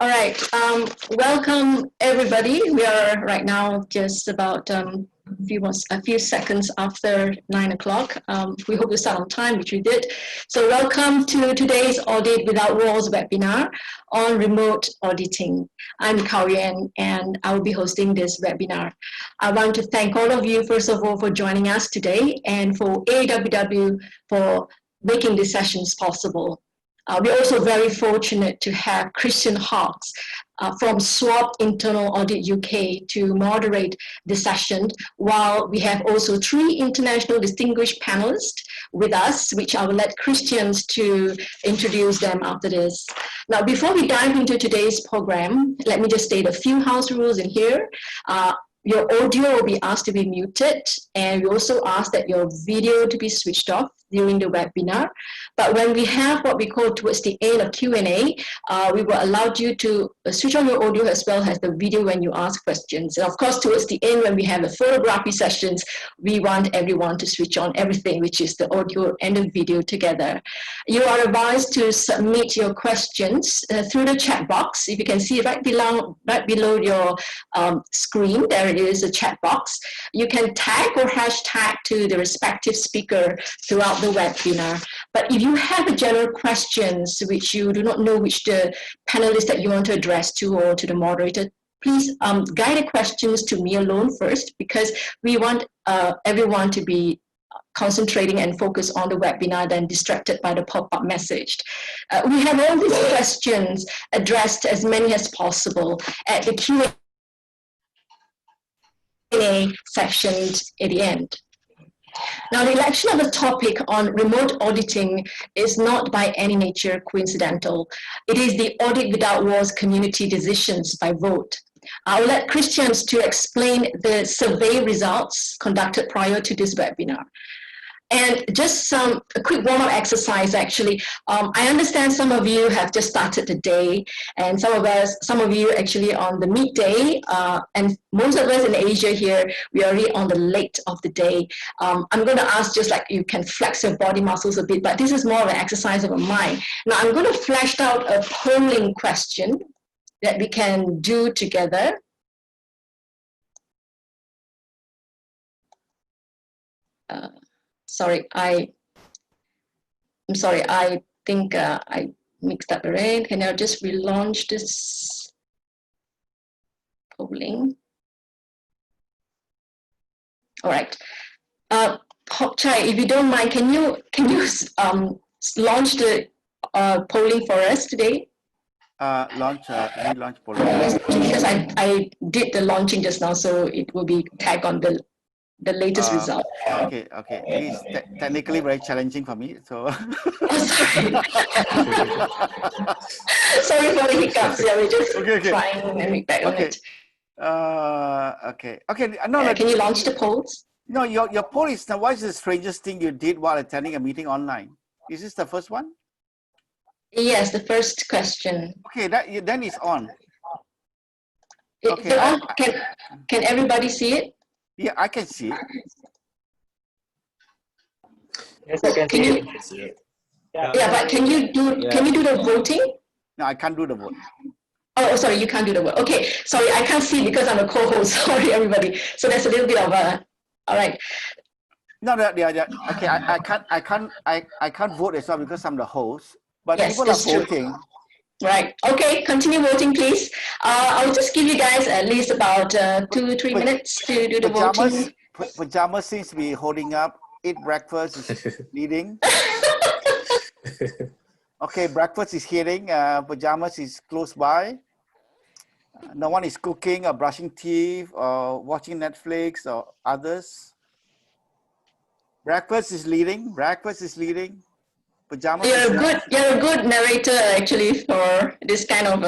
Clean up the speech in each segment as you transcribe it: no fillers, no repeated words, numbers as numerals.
All right. Welcome, everybody. We are right now just about a few seconds after 9 o'clock. We hope to start on time, which we did. So welcome to today's Audit Without Walls webinar on remote auditing. I'm Cow Yuan, and I will be hosting this webinar. I want to thank all of you, first of all, for joining us today, and for AWW for making these sessions possible. We're also very fortunate to have Kristian Hawkes from SWOT Internal Audit UK to moderate the session, while we have also 3 international distinguished panelists with us, which I will let Kristian to introduce them after this. Now, before we dive into today's program, let me just state a few house rules in here. Your audio will be asked to be muted, and we also ask that your video to be switched off during the webinar. But when we have what we call towards the end of Q&A, we will allow you to switch on your audio as well as the video when you ask questions. And of course, towards the end, when we have the photography sessions, we want everyone to switch on everything, which is the audio and the video together. You are advised to submit your questions through the chat box. If you can see right below your screen, there it is, a chat box. You can tag or hashtag to the respective speaker throughout the webinar. But if you have general questions which you do not know which the panelists that you want to address to or to the moderator, please guide the questions to me alone first, because we want everyone to be concentrating and focus on the webinar than distracted by the pop-up message. We have all these questions addressed, as many as possible, at the Q&A section at the end. Now, the election of the topic on remote auditing is not by any nature coincidental. It is the Audit Without Walls community decisions by vote. I will let Kristian to explain the survey results conducted prior to this webinar. And just a quick warm-up exercise, actually. I understand some of you have just started the day, and some of you actually on the midday, and most of us in Asia here, we are already on the late of the day. I'm going to ask just like you can flex your body muscles a bit, but this is more of an exercise of a mind. Now, I'm going to flash out a polling question that we can do together. I'm sorry, I think I mixed up already. Can I just relaunch this polling? All right. Hock-Chye, if you don't mind, can you launch the polling for us today? Relaunch polling. Yes, because I did the launching just now, so it will be tagged on the latest result. Okay. It is technically very challenging for me, so. Sorry. Sorry for the hiccups. Yeah, we're just trying and we back on it. Okay. No, can you launch the polls? No, your poll is now. What is the strangest thing you did while attending a meeting online? Is this the first one? Yes, the first question. Okay, then it's on. Okay. Can everybody see it? Yeah, I can see it. Yes, I can see it. Yeah, but can you do the voting? No, I can't do the vote. Oh, sorry, you can't do the vote. Okay, sorry, I can't see because I'm a co-host. Sorry, everybody. So there's a little bit of a. All right. No, yeah. Okay, I can't vote as well because I'm the host. But yes, people are voting. True. Right. Okay. Continue voting, please. I'll just give you guys at least about 2-3 minutes to do the voting. Pajamas seems to be holding up. Eat breakfast is leading. Okay, breakfast is heading. Pajamas is close by. No one is cooking or brushing teeth or watching Netflix or others. Breakfast is leading. Pajamas. You're a good narrator actually for this kind of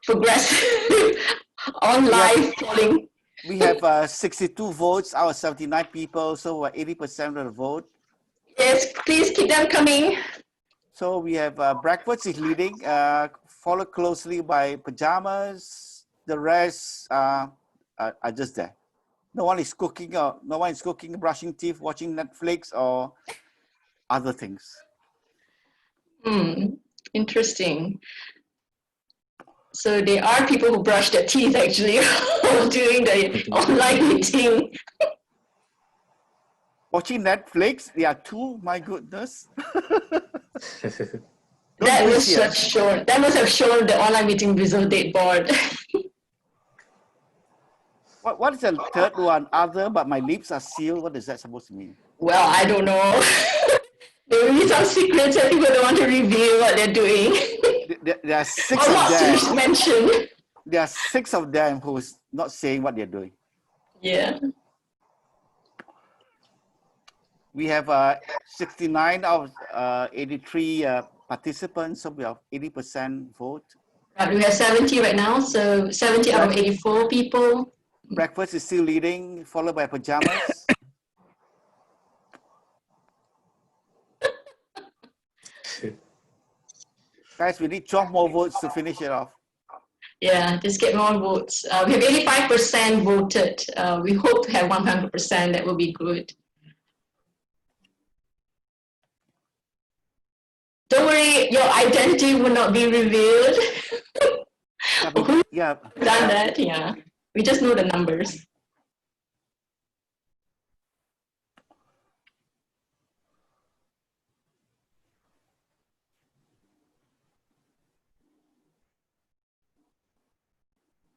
progressive on live polling. We have 62 votes out of 79 people, so we're 80% of the vote. Yes, please keep them coming. So we have breakfast is leading, followed closely by pajamas. The rest are just there. No one is cooking, brushing teeth, watching Netflix or other things. Interesting. So there are people who brush their teeth actually during the online meeting. Watching Netflix, there are two, my goodness. That must have shown the online meeting result date board. What is the third one? Other, but my lips are sealed. What is that supposed to mean? Well, I don't know. There may be some secrets that people don't want to reveal what they're doing. There are six or of not them. to mention. There are six of them who's not saying what they're doing. Yeah. We have 69 out of 83 participants, so we have 80% vote. Right, we have 70 right now, so 70 out of 84 people. Breakfast is still leading, followed by pajamas. Guys, we need 12 more votes to finish it off. Yeah, just get more votes. We have 85% voted. We hope to have 100%. That will be good. Don't worry, your identity will not be revealed. Yeah. Done that, yeah. We just know the numbers.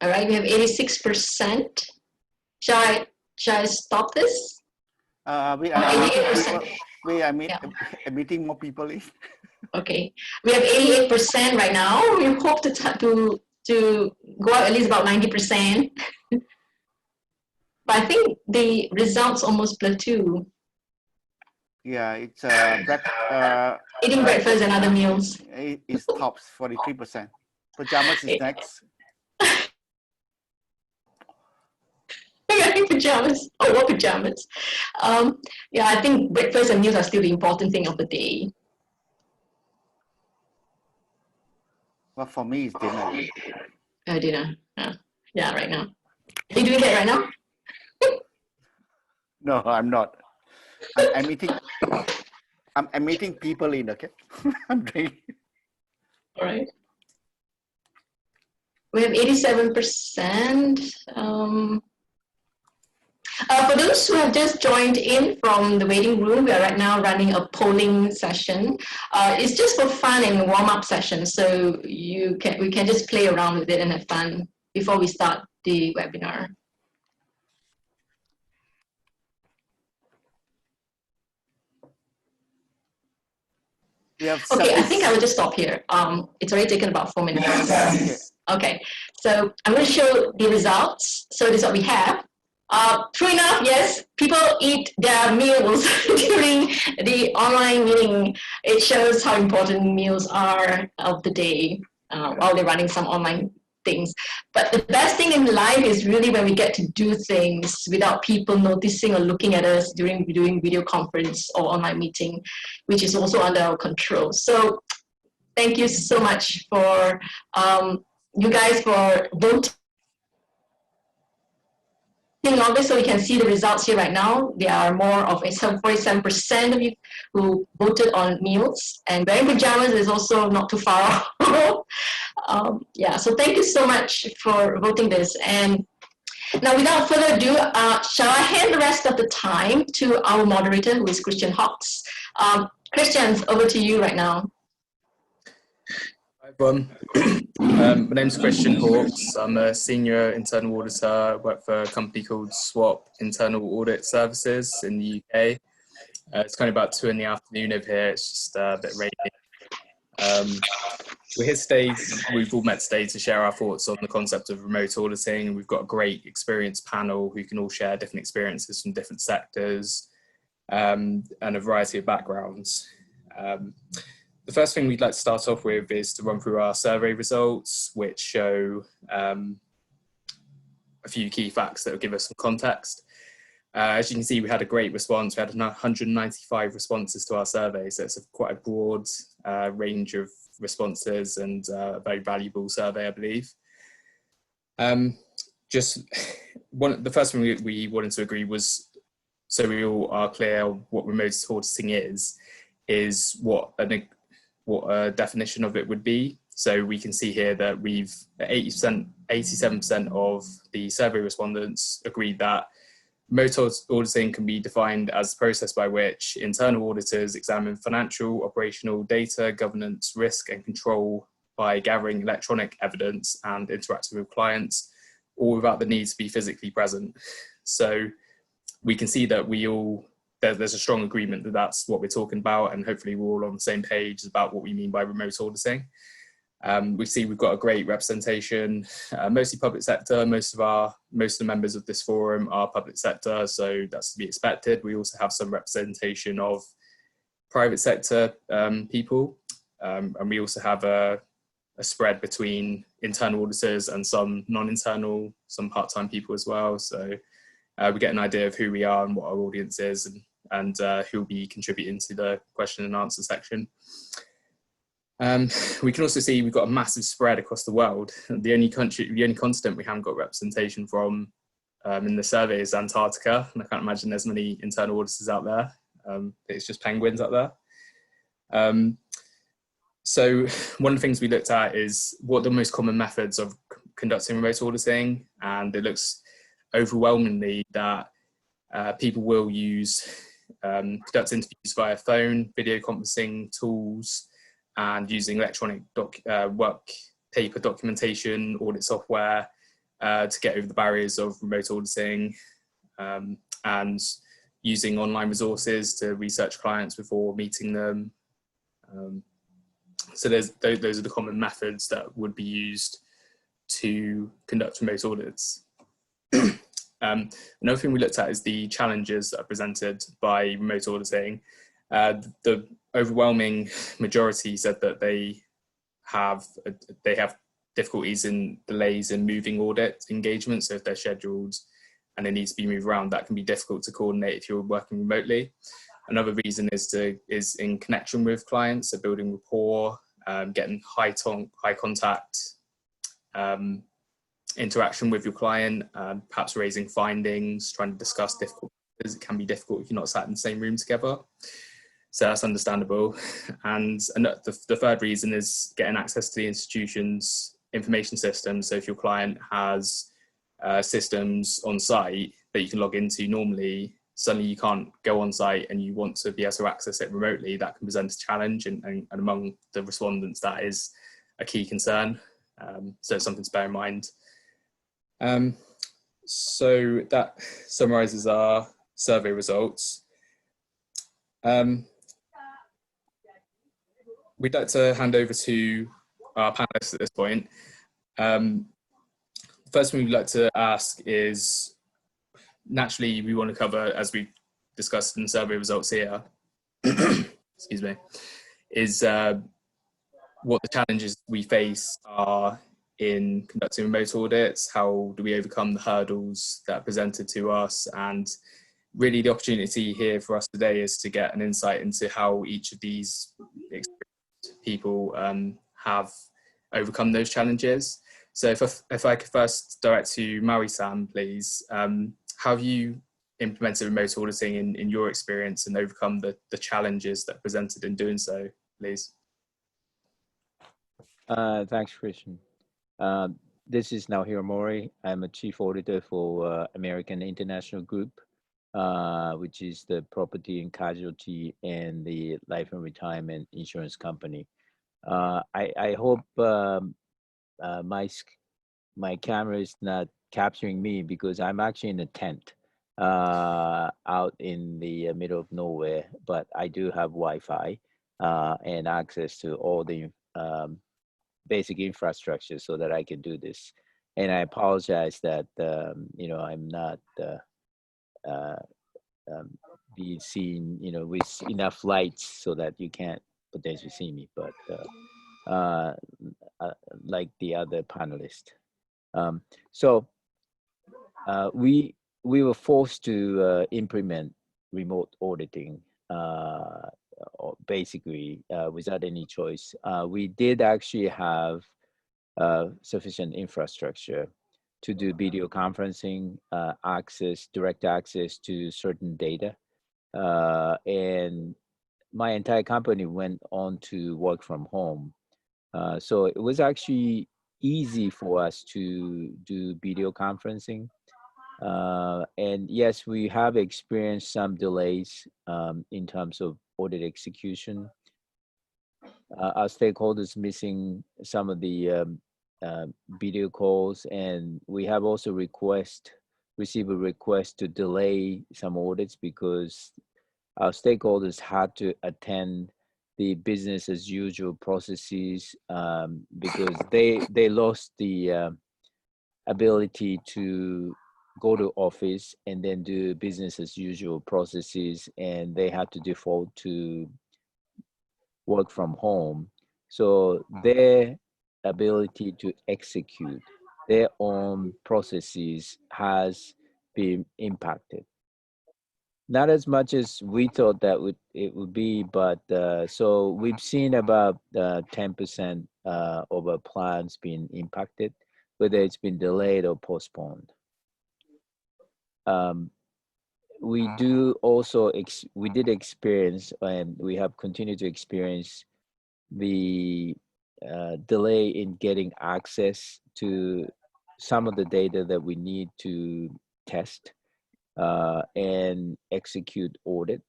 All right, we have 86%. Shall I stop this? I'm meeting more people in. Okay, we have 88% right now. We hope to go out at least about 90%. But I think the results almost plateau. Yeah, it's eating breakfast and other meals. It's tops 43%. Pajamas is next. Pajamas. Oh, what pajamas? Yeah, I think breakfast and meals are still the important thing of the day. Well, for me, it's dinner. Dinner. Yeah, right now. Are you doing that right now? No, I'm not. I'm meeting people in, okay? I'm drinking. All right. We have 87%. For those who have just joined in from the waiting room, we are right now running a polling session. It's just for fun and warm-up session, so we can just play around with it and have fun before we start the webinar. Okay, I think I will just stop here. It's already taken about 4 minutes. Okay, so I'm going to show the results. So this is what we have. True enough, yes, people eat their meals during the online meeting. It shows how important meals are of the day while they're running some online things. But the best thing in life is really when we get to do things without people noticing or looking at us during doing video conference or online meeting, which is also under our control. So thank you so much for you guys for voting on this, so we can see the results here right now. There are more of 47% of you who voted on meals, and wearing pajamas is also not too far off. Yeah, so thank you so much for voting this. And now, without further ado, shall I hand the rest of the time to our moderator, who is Kristian Hawkes. Kristian, over to you right now. Hi everyone. My name's Kristian Hawkes. I'm a senior internal auditor. I work for a company called SWAP Internal Audit Services in the UK. It's kind of about 2 in the afternoon over here. It's just a bit rainy. We're here today, we've all met today to share our thoughts on the concept of remote auditing. We've got a great experienced panel who can all share different experiences from different sectors and a variety of backgrounds. The first thing we'd like to start off with is to run through our survey results, which show a few key facts that will give us some context. As you can see, we had a great response. We had 195 responses to our survey, so it's quite a broad range of responses and a very valuable survey, I believe. The first thing we wanted to agree was, so we all are clear what remote auditing is what a definition of it would be. So we can see here that we've 87% of the survey respondents agreed that remote auditing can be defined as the process by which internal auditors examine financial, operational data, governance, risk and control by gathering electronic evidence and interacting with clients, all without the need to be physically present. So we can see that there's a strong agreement that that's what we're talking about, and hopefully we're all on the same page about what we mean by remote auditing. We see we've got a great representation, mostly public sector. Most of the members of this forum are public sector, so that's to be expected. We also have some representation of private sector people, and we also have a spread between internal auditors and some non-internal, some part-time people as well. So we get an idea of who we are and what our audience is, and who will be contributing to the question and answer section. We can also see we've got a massive spread across the world. The only continent we haven't got representation from in the survey is Antarctica, and I can't imagine there's many internal auditors out there. It's just penguins out there. So one of the things we looked at is what are the most common methods of conducting remote auditing, and it looks overwhelmingly that people will conduct interviews via phone, video conferencing tools, and using electronic work paper documentation, audit software to get over the barriers of remote auditing, and using online resources to research clients before meeting them. So those are the common methods that would be used to conduct remote audits. Another thing we looked at is the challenges that are presented by remote auditing. The overwhelming majority said that they have difficulties in delays in moving audit engagements. So if they're scheduled and they need to be moved around, that can be difficult to coordinate if you're working remotely. Another reason is in connection with clients, so building rapport, getting high contact interaction with your client, perhaps raising findings, trying to discuss difficult matters. It can be difficult if you're not sat in the same room together. So that's understandable. And the third reason is getting access to the institution's information system. So if your client has systems on site that you can log into normally, suddenly you can't go on site and you want to be able to access it remotely, that can present a challenge. And among the respondents, that is a key concern. So it's something to bear in mind. So that summarizes our survey results. We'd like to hand over to our panelists at this point. First thing we'd like to ask is, naturally we want to cover, as we discussed in the survey results here, excuse me, is what the challenges we face are in conducting remote audits. How do we overcome the hurdles that are presented to us? And really the opportunity here for us today is to get an insight into how each of these people have overcome those challenges. So if I could first direct to Mouri-san, please. How have you implemented remote auditing in your experience and overcome the challenges that are presented in doing so, please? Thanks, Kristian. This is Naohiro Mouri. I'm a chief auditor for American International Group, which is the property and casualty and the life and retirement insurance company. I hope my camera is not capturing me, because I'm actually in a tent out in the middle of nowhere, but I do have Wi-Fi and access to all the basic infrastructure so that I can do this. And I apologize that I'm not being seen with enough lights so that you can't potentially see me, but like the other panelists. So we were forced to implement remote auditing basically without any choice. We did actually have sufficient infrastructure to do video conferencing, direct access to certain data. And my entire company went on to work from home. So it was actually easy for us to do video conferencing. And yes, we have experienced some delays in terms of audit execution. Our stakeholders missing some of the video calls, and we have also received a request to delay some audits because our stakeholders had to attend the business as usual processes because they lost the ability to go to office and then do business as usual processes, and they had to default to work from home. So their ability to execute their own processes has been impacted. Not as much as we thought that it would be, but so we've seen about 10% of our plans being impacted, whether it's been delayed or postponed. We do also we did experience, and we have continued to experience, the delay in getting access to some of the data that we need to test and execute audit.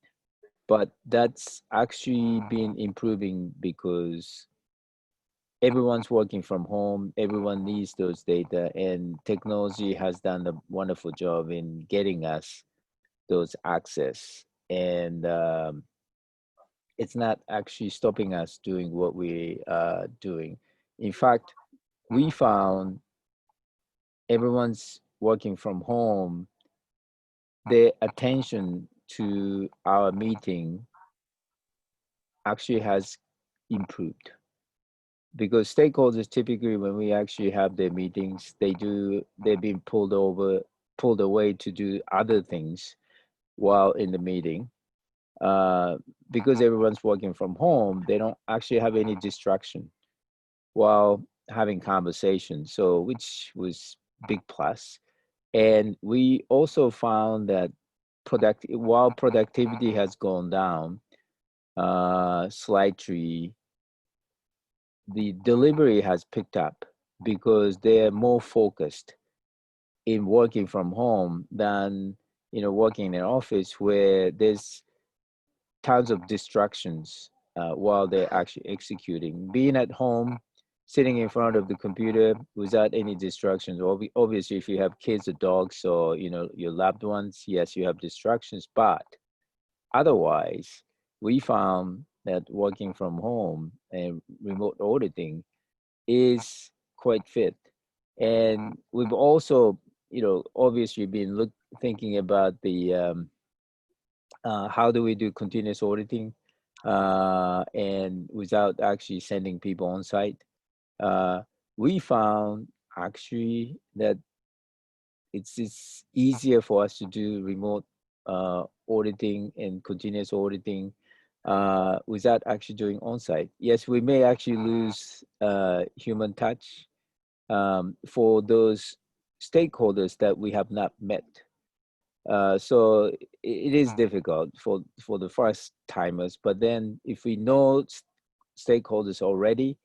But that's actually been improving because everyone's working from home, everyone needs those data, and technology has done a wonderful job in getting us those access. And it's not actually stopping us doing what we are doing. In fact, we found everyone's working from home, their attention to our meeting actually has improved, because stakeholders typically, when we actually have their meetings, they're being pulled away to do other things while in the meeting. Because everyone's working from home, they don't actually have any distraction while having conversations, so which was big plus. And we also found that while productivity has gone down slightly, the delivery has picked up because they're more focused in working from home than working in an office where there's tons of distractions while they're actually executing. Being at home, sitting in front of the computer without any distractions. Obviously, if you have kids or dogs or your loved ones, yes, you have distractions. But otherwise, we found that working from home and remote auditing is quite fit. And we've also, obviously been thinking about the how do we do continuous auditing and without actually sending people on site. We found actually that it's easier for us to do remote auditing and continuous auditing without actually doing on-site. Yes, we may actually lose human touch for those stakeholders that we have not met. So it is difficult for the first timers, but then if we know stakeholders already,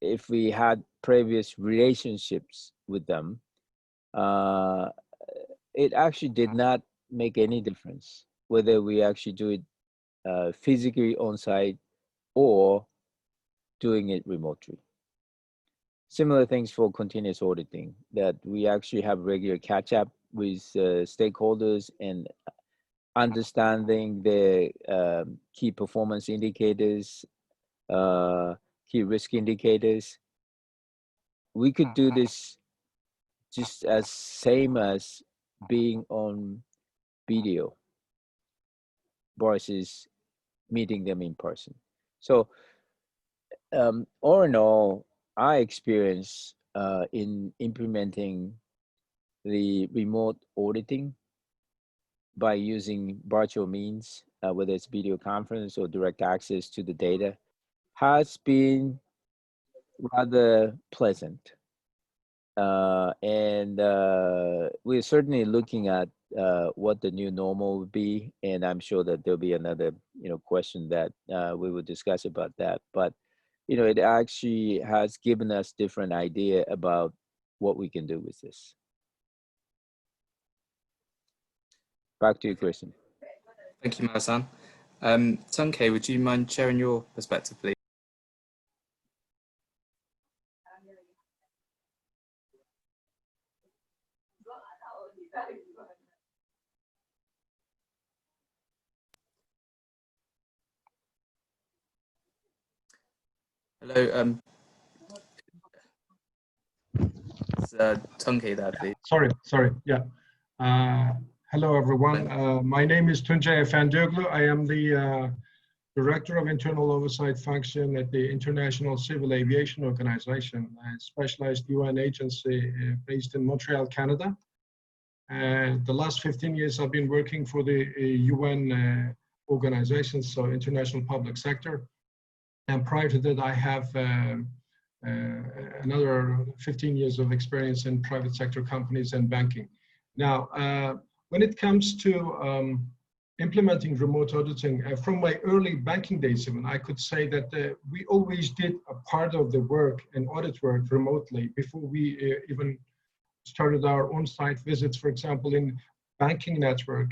if we had previous relationships with them, it actually did not make any difference whether we actually do it physically on site or doing it remotely. Similar things for continuous auditing, that we actually have regular catch up with stakeholders and understanding the key performance indicators, key risk indicators. We could do this just as same as being on video versus meeting them in person. So all in all, our experience in implementing the remote auditing by using virtual means, whether it's video conference or direct access to the data, has been rather pleasant. And we're certainly looking at what the new normal would be, and I'm sure that there'll be another question that we will discuss about that. But it actually has given us different idea about what we can do with this. Back to you, Kristian. Thank you, Mara-san. Tuncay, would you mind sharing your perspective, please? Hello, it's Tuncay there, please. Sorry, yeah. Hello, everyone. My name is Tuncay Efendioglu. I am the Director of Internal Oversight Function at the International Civil Aviation Organization, a specialized UN agency based in Montreal, Canada. The last 15 years I've been working for the UN organizations, so international public sector. And prior to that, I have another 15 years of experience in private sector companies and banking. Now, when it comes to implementing remote auditing, from my early banking days even, I could say that we always did a part of the work and audit work remotely before we even started our on-site visits, for example, in banking network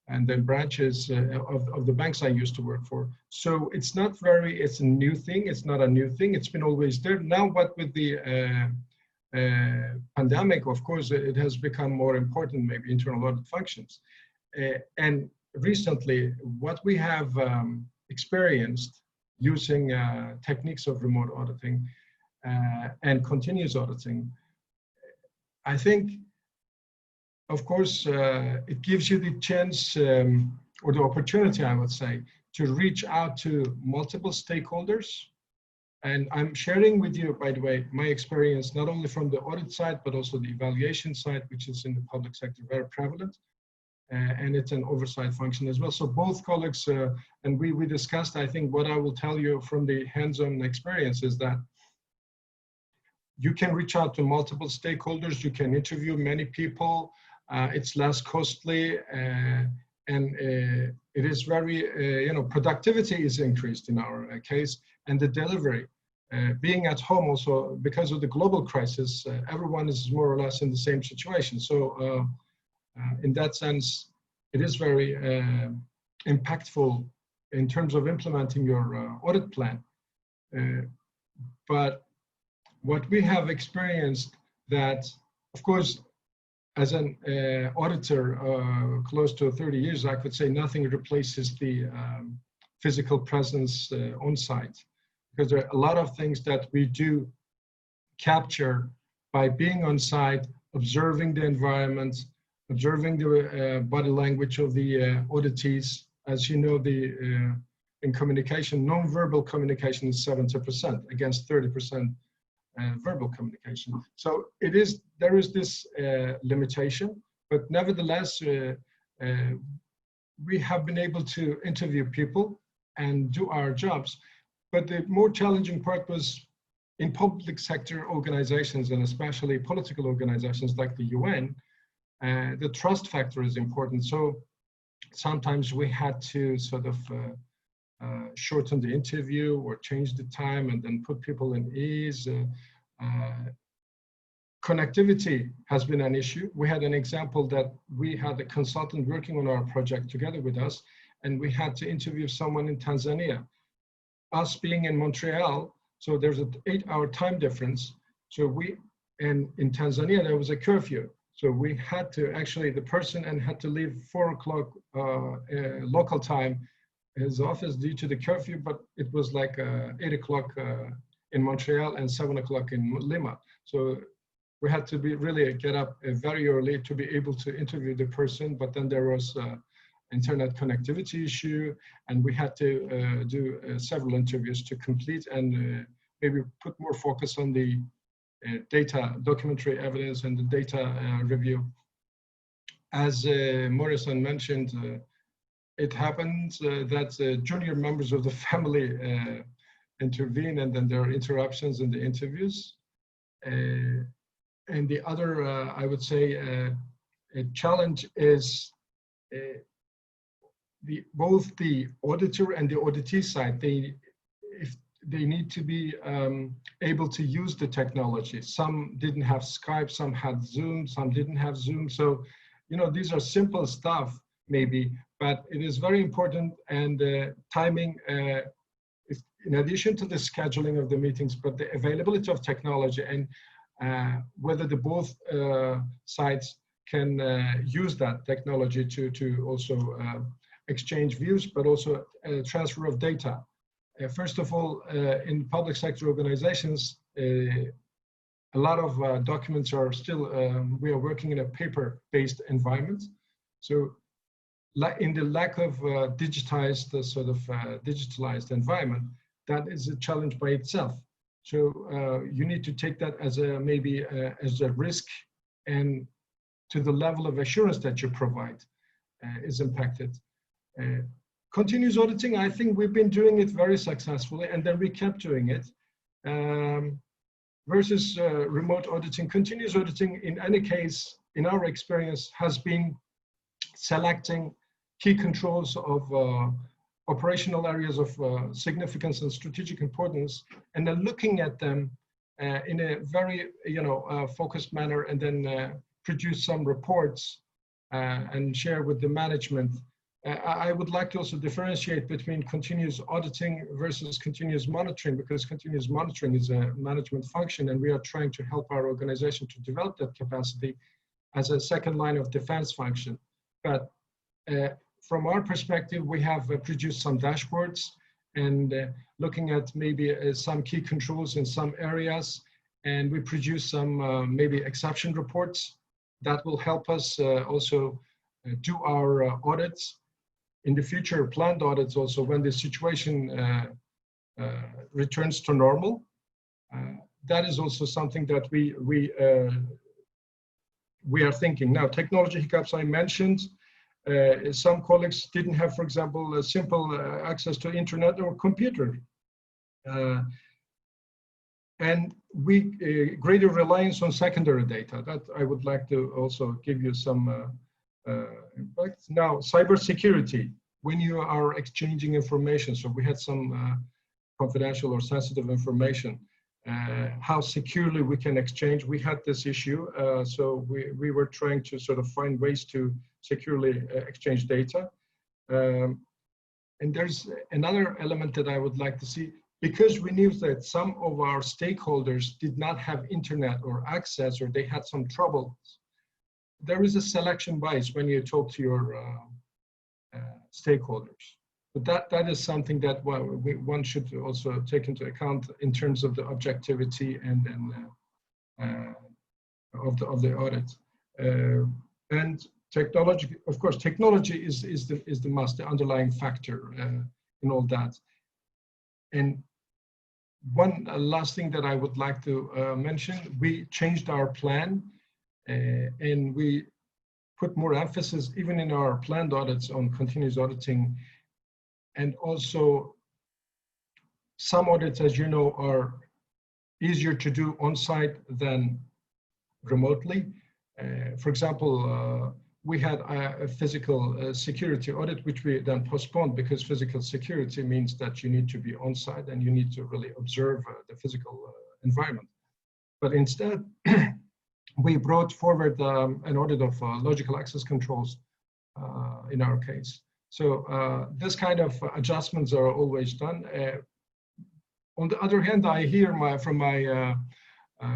and then branches of the banks I used to work for. So it's not it's a new thing. It's not a new thing. It's been always there. Now, but with the pandemic, of course, it has become more important, maybe internal audit functions. And recently, what we have experienced using techniques of remote auditing and continuous auditing, I think, of course, it gives you the chance or the opportunity, I would say, to reach out to multiple stakeholders. And I'm sharing with you, by the way, my experience, not only from the audit side, but also the evaluation side, which is in the public sector very prevalent. And it's an oversight function as well. So both colleagues, and we discussed, I think what I will tell you from the hands-on experience is that you can reach out to multiple stakeholders, you can interview many people, it's less costly, and it is very, productivity is increased in our case, and the delivery. Being at home also, because of the global crisis, everyone is more or less in the same situation. So in that sense, it is very impactful in terms of implementing your audit plan. But what we have experienced that, of course, as an auditor close to 30 years, I could say nothing replaces the physical presence on site, because there are a lot of things that we do capture by being on site, observing the environment, observing the body language of the auditees. As you know, in communication, non-verbal communication is 70% against 30% verbal communication. So there is this limitation, but nevertheless, we have been able to interview people and do our jobs. But the more challenging part was in public sector organizations, and especially political organizations like the UN, the trust factor is important. So sometimes we had to sort of shorten the interview or change the time and then put people in ease. Connectivity has been an issue. We had an example that we had a consultant working on our project together with us, and we had to interview someone in Tanzania. Us being in Montreal, so there's an 8-hour time difference. So and in Tanzania, there was a curfew. So we had to actually, the person had to leave 4 o'clock local time, his office due to the curfew, but it was like 8 o'clock in Montreal and 7 o'clock in Lima. So we had to really get up very early to be able to interview the person, but then there was internet connectivity issue, and we had to do several interviews to complete and maybe put more focus on the data, documentary evidence, and the data review. As Morrison mentioned, it happens that junior members of the family intervene, and then there are interruptions in the interviews. And the other, I would say, a challenge is both the auditor and the auditee side. they need to be able to use the technology. Some didn't have Skype, some had Zoom, some didn't have Zoom. So, you know, these are simple stuff maybe, but it is very important, and timing is in addition to the scheduling of the meetings, but the availability of technology, and whether the both sides can use that technology to also exchange views, but also transfer of data. First of all, in public sector organizations, a lot of documents are still, we are working in a paper-based environment. So in the lack of digitized, digitalized environment, that is a challenge by itself. So you need to take that as a, maybe as a risk, and to the level of assurance that you provide is impacted. Continuous auditing, I think we've been doing it very successfully, and then we kept doing it. Versus remote auditing, continuous auditing, in any case, in our experience, has been selecting key controls of operational areas of significance and strategic importance, and then looking at them in a very, focused manner, and then produce some reports and share with the management. I would like to also differentiate between continuous auditing versus continuous monitoring, because continuous monitoring is a management function, and we are trying to help our organization to develop that capacity as a second line of defense function. But from our perspective, we have produced some dashboards and looking at maybe some key controls in some areas, and we produce some maybe exception reports that will help us also do our audits in the future, planned audits also, when the situation returns to normal. That is also something that we are thinking. Now, technology hiccups I mentioned. Some colleagues didn't have, for example, a simple access to internet or computer. And greater reliance on secondary data. That I would like to also give you some impact. Now, cybersecurity, when you are exchanging information, so we had some confidential or sensitive information, how securely we can exchange. We had this issue, so we were trying to sort of find ways to securely exchange data. And there's another element that I would like to see, because we knew that some of our stakeholders did not have internet or access, or they had some trouble. There is a selection bias when you talk to your stakeholders. But that is something that one should also take into account in terms of the objectivity and of the audit. And technology, of course, technology is the must, the underlying factor in all that. And one last thing that I would like to mention, we changed our plan and we put more emphasis even in our planned audits on continuous auditing. And also some audits, as you know, are easier to do on-site than remotely. For example, we had a physical security audit, which we then postponed, because physical security means that you need to be on-site and you need to really observe the physical environment. But instead, we brought forward an audit of logical access controls in our case. So this kind of adjustments are always done. On the other hand, I hear from my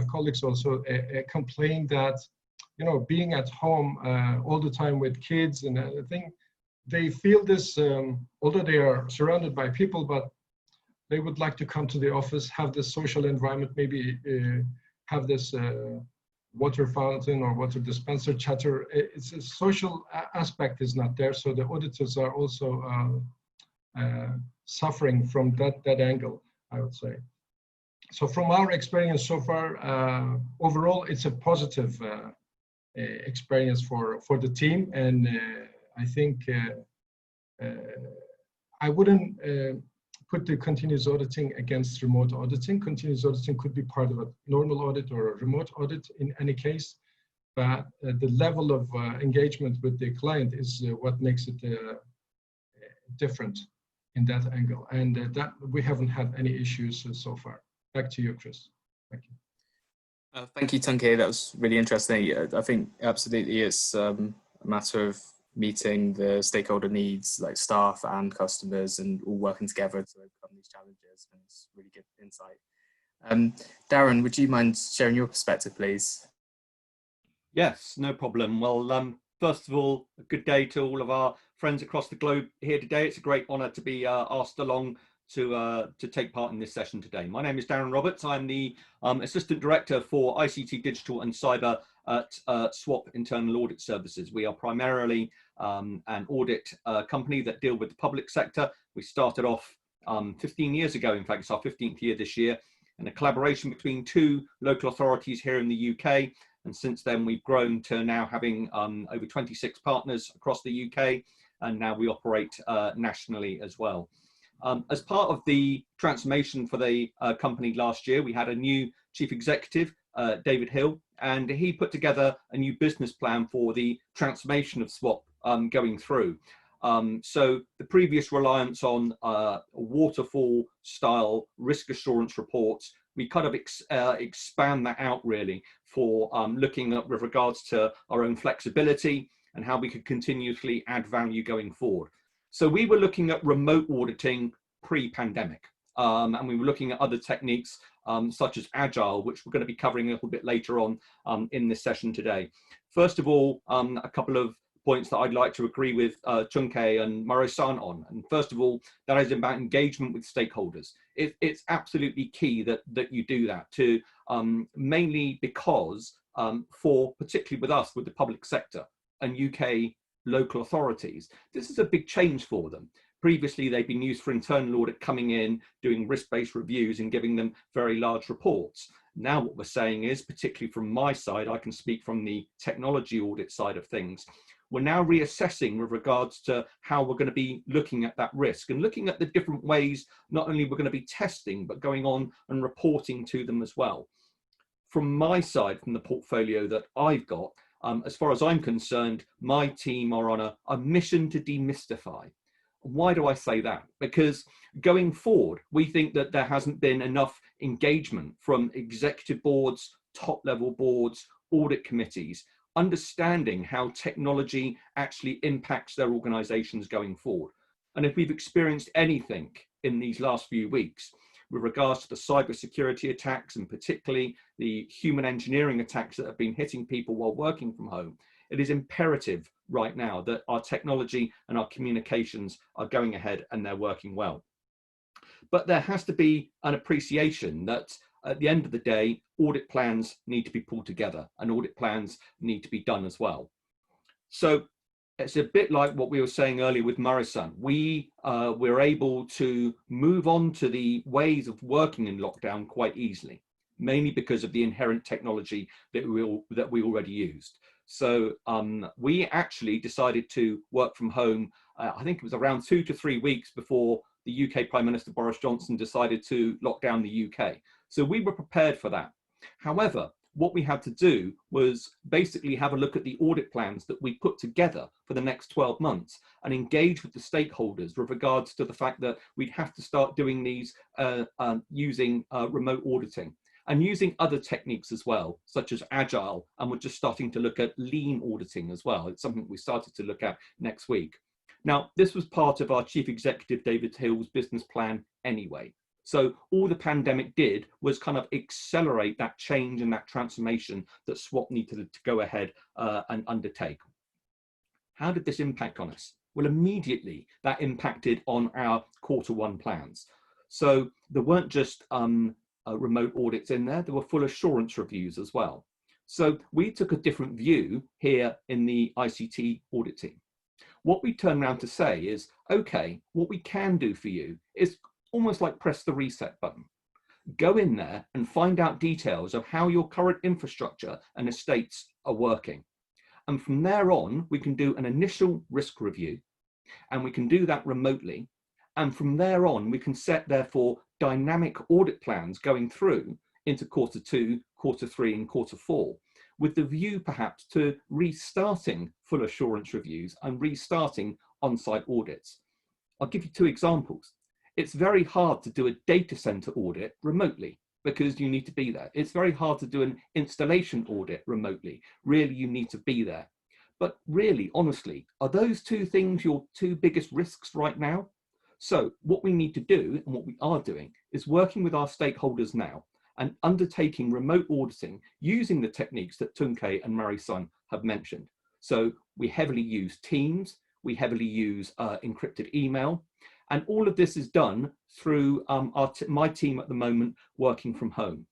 colleagues also a complaint that, being at home all the time with kids and everything, they feel this, although they are surrounded by people, but they would like to come to the office, have this social environment, maybe have this water fountain or water dispenser chatter. It's a social aspect is not there, so the auditors are also suffering from that angle, I would say. So from our experience so far, overall, it's a positive experience for the team, and I think I wouldn't put the continuous auditing against remote auditing. Continuous auditing could be part of a normal audit or a remote audit in any case, but the level of engagement with the client is what makes it different in that angle. And that we haven't had any issues so far. Back to you, Chris. Thank you. Thank you, Tuncay. That was really interesting. I think absolutely it's a matter of meeting the stakeholder needs, like staff and customers, and all working together to overcome these challenges. And it's really good insight. Darren, would you mind sharing your perspective, please? Yes, no problem. Well, first of all, a good day to all of our friends across the globe here today. It's a great honour to be asked along to take part in this session today. My name is Darren Roberts. I'm the Assistant Director for ICT, Digital and Cyber at SWAP Internal Audit Services. We are primarily an audit company that deal with the public sector. We started off 15 years ago, in fact, it's our 15th year this year, in a collaboration between 2 local authorities here in the UK. And since then, we've grown to now having over 26 partners across the UK, and now we operate nationally as well. As part of the transformation for the company last year, we had a new chief executive, David Hill, and he put together a new business plan for the transformation of SWAP going through. So the previous reliance on waterfall style risk assurance reports, we kind of expand that out really for looking at with regards to our own flexibility and how we could continuously add value going forward. So we were looking at remote auditing pre-pandemic, and we were looking at other techniques such as Agile, which we're going to be covering a little bit later on in this session today. First of all, a couple of points that I'd like to agree with Tuncay and Mouri-san on. And first of all, that is about engagement with stakeholders. It's absolutely key that you do that, to mainly because for particularly with us, with the public sector and UK local authorities, this is a big change for them. Previously, they've been used for internal audit, coming in, doing risk-based reviews and giving them very large reports. Now what we're saying is, particularly from my side, I can speak from the technology audit side of things, we're now reassessing with regards to how we're going to be looking at that risk and looking at the different ways, not only we're going to be testing, but going on and reporting to them as well. From my side, from the portfolio that I've got, as far as I'm concerned, my team are on a mission to demystify. Why do I say that? Because going forward, we think that there hasn't been enough engagement from executive boards, top level boards, audit committees, understanding how technology actually impacts their organizations going forward. And if we've experienced anything in these last few weeks with regards to the cybersecurity attacks, and particularly the human engineering attacks that have been hitting people while working from home, it is imperative right now that our technology and our communications are going ahead and they're working well. But there has to be an appreciation that at the end of the day, audit plans need to be pulled together and audit plans need to be done as well. So it's a bit like what we were saying earlier with Mouri-san. We're able to move on to the ways of working in lockdown quite easily, mainly because of the inherent technology that we already used. So we actually decided to work from home, I think it was around 2 to 3 weeks before the UK Prime Minister Boris Johnson decided to lock down the UK. So we were prepared for that. However, what we had to do was basically have a look at the audit plans that we put together for the next 12 months and engage with the stakeholders with regards to the fact that we'd have to start doing these using remote auditing and using other techniques as well, such as Agile. And we're just starting to look at lean auditing as well. It's something we started to look at next week. Now, this was part of our Chief Executive David Hill's business plan anyway. So all the pandemic did was kind of accelerate that change and that transformation that SWAP needed to go ahead and undertake. How did this impact on us? Well, immediately that impacted on our Q1 plans. So there weren't just remote audits in there, there were full assurance reviews as well. So we took a different view here in the ICT audit team. What we turn around to say is, okay, what we can do for you is almost like press the reset button. Go in there and find out details of how your current infrastructure and estates are working. And from there on, we can do an initial risk review, and we can do that remotely. And from there on, we can set, therefore, dynamic audit plans going through into Q2, Q3, and Q4, with the view perhaps to restarting full assurance reviews and restarting on-site audits. I'll give you two examples. It's very hard to do a data center audit remotely because you need to be there. It's very hard to do an installation audit remotely. Really, you need to be there. But really, honestly, are those two things your two biggest risks right now? So what we need to do, and what we are doing, is working with our stakeholders now and undertaking remote auditing using the techniques that Tuncay and Marisol have mentioned. So we heavily use Teams, we heavily use encrypted email, and all of this is done through my team at the moment working from home.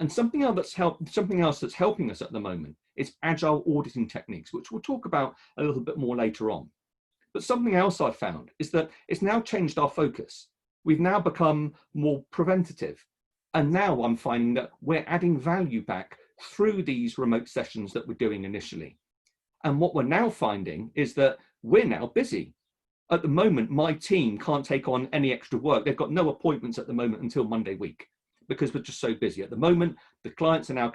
And something else that's helping us at the moment is agile auditing techniques, which we'll talk about a little bit more later on. But something else I've found is that it's now changed our focus. We've now become more preventative. And now I'm finding that we're adding value back through these remote sessions that we're doing initially. And what we're now finding is that we're now busy. At the moment, my team can't take on any extra work. They've got no appointments at the moment until Monday week because we're just so busy. At the moment, the clients are now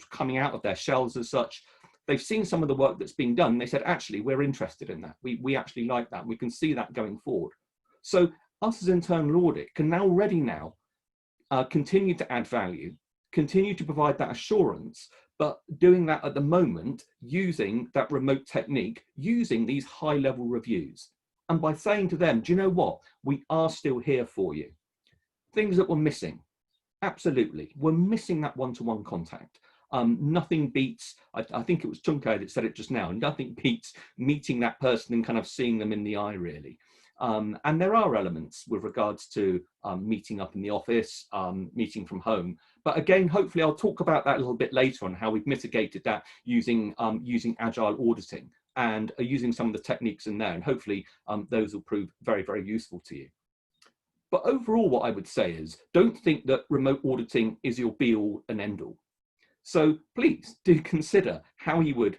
coming out of their shells as such. They've seen some of the work that's being done. They said, actually, we're interested in that. We actually like that. We can see that going forward. So us as internal audit can now continue to add value, continue to provide that assurance, but doing that at the moment, using that remote technique, using these high-level reviews. And by saying to them, do you know what? We are still here for you. Things that we're missing. Absolutely. We're missing that one-to-one contact. Nothing beats, I think it was Tuncay that said it just now, nothing beats meeting that person and kind of seeing them in the eye, really. And there are elements with regards to meeting up in the office, meeting from home. But again, hopefully I'll talk about that a little bit later on, how we've mitigated that using agile auditing and using some of the techniques in there. And hopefully those will prove very, very useful to you. But overall, what I would say is, don't think that remote auditing is your be-all and end-all. So please do consider how you would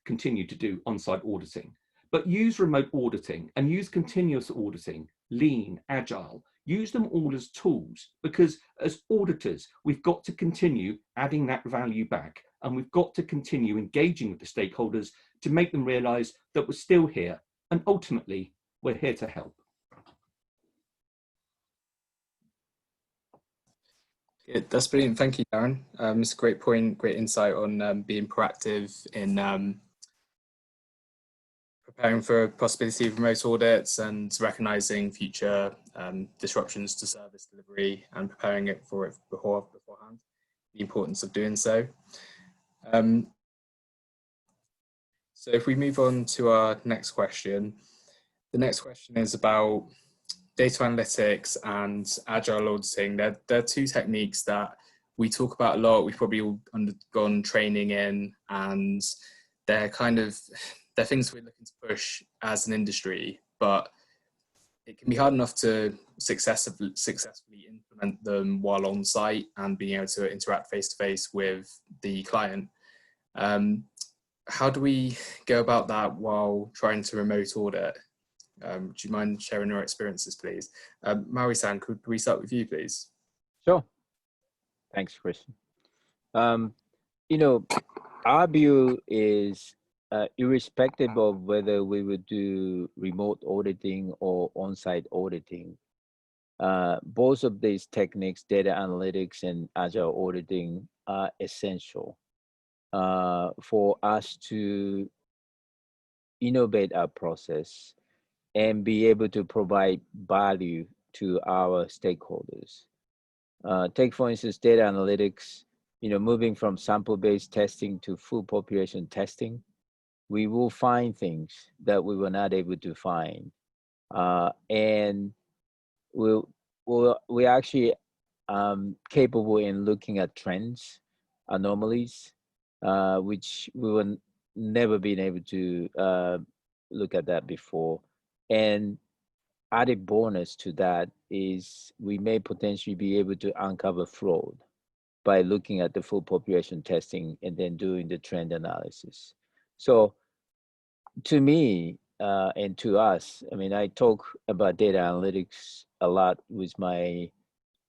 continue to do on-site auditing. But use remote auditing and use continuous auditing, lean, agile. Use them all as tools, because as auditors, we've got to continue adding that value back, and we've got to continue engaging with the stakeholders to make them realize that we're still here, and ultimately, we're here to help. Good. That's brilliant. Thank you, Darren. It's a great point, great insight on being proactive in preparing for a possibility of remote audits and recognizing future disruptions to service delivery and preparing it beforehand, the importance of doing so. So if we move on to our next question, the next question is about data analytics and agile auditing. They're two techniques that we talk about a lot. We've probably all undergone training in, and they're things we're looking to push as an industry, but it can be hard enough to successfully implement them while on site and being able to interact face-to-face with the client. How do we go about that while trying to remote audit? Do you mind sharing your experiences, please? Mauri-san, could we start with you, please? Sure. Thanks, Kristian. Our view is irrespective of whether we would do remote auditing or on-site auditing, both of these techniques, data analytics and agile auditing, are essential for us to innovate our process and be able to provide value to our stakeholders. Take, for instance, data analytics, moving from sample-based testing to full population testing. We will find things that we were not able to find. And we're actually capable in looking at trends, anomalies, which we were never been able to look at that before. And added bonus to that is we may potentially be able to uncover fraud by looking at the full population testing and then doing the trend analysis. So to me and to us, I talk about data analytics a lot with my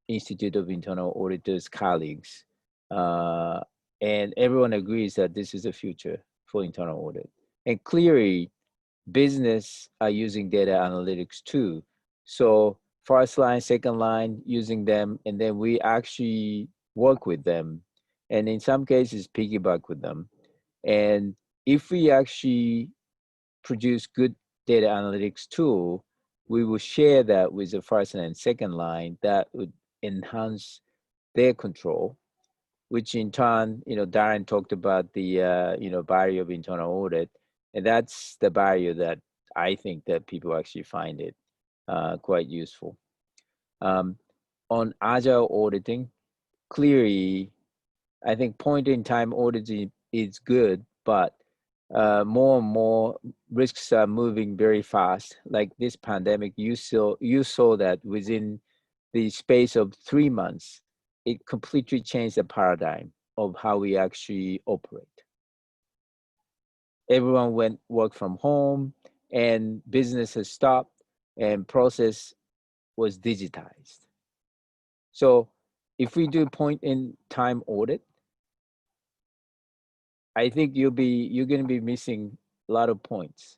Institute of Internal Auditors colleagues, and everyone agrees that this is the future for internal audit. And clearly, business are using data analytics too. So first line, second line, using them, and then we actually work with them, and in some cases piggyback with them. And if we actually produce good data analytics tool, we will share that with the first and second line that would enhance their control, which in turn, Darren talked about the, barrier of internal audit. And that's the barrier that I think that people actually find it quite useful. On agile auditing, clearly, I think point-in-time auditing is good, but more and more risks are moving very fast. Like this pandemic, you saw that within the space of 3 months, it completely changed the paradigm of how we actually operate. Everyone work from home, and business has stopped, and process was digitized. So if we do point-in-time audit, I think you're going to be missing a lot of points,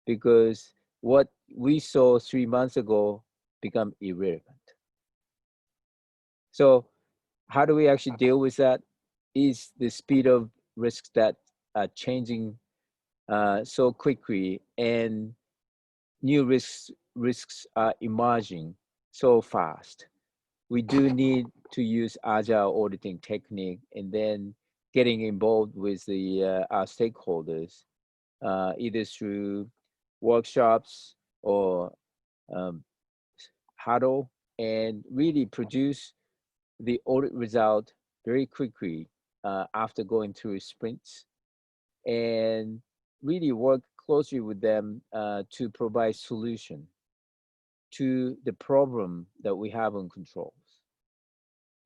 because what we saw 3 months ago become irrelevant. So how do we actually deal with that? Is the speed of risks that are changing so quickly, and new risks are emerging so fast. We do need to use agile auditing technique, and then getting involved with our stakeholders, either through workshops or huddle, and really produce the audit result very quickly after going through sprints, and really work closely with them to provide solution to the problem that we have on controls.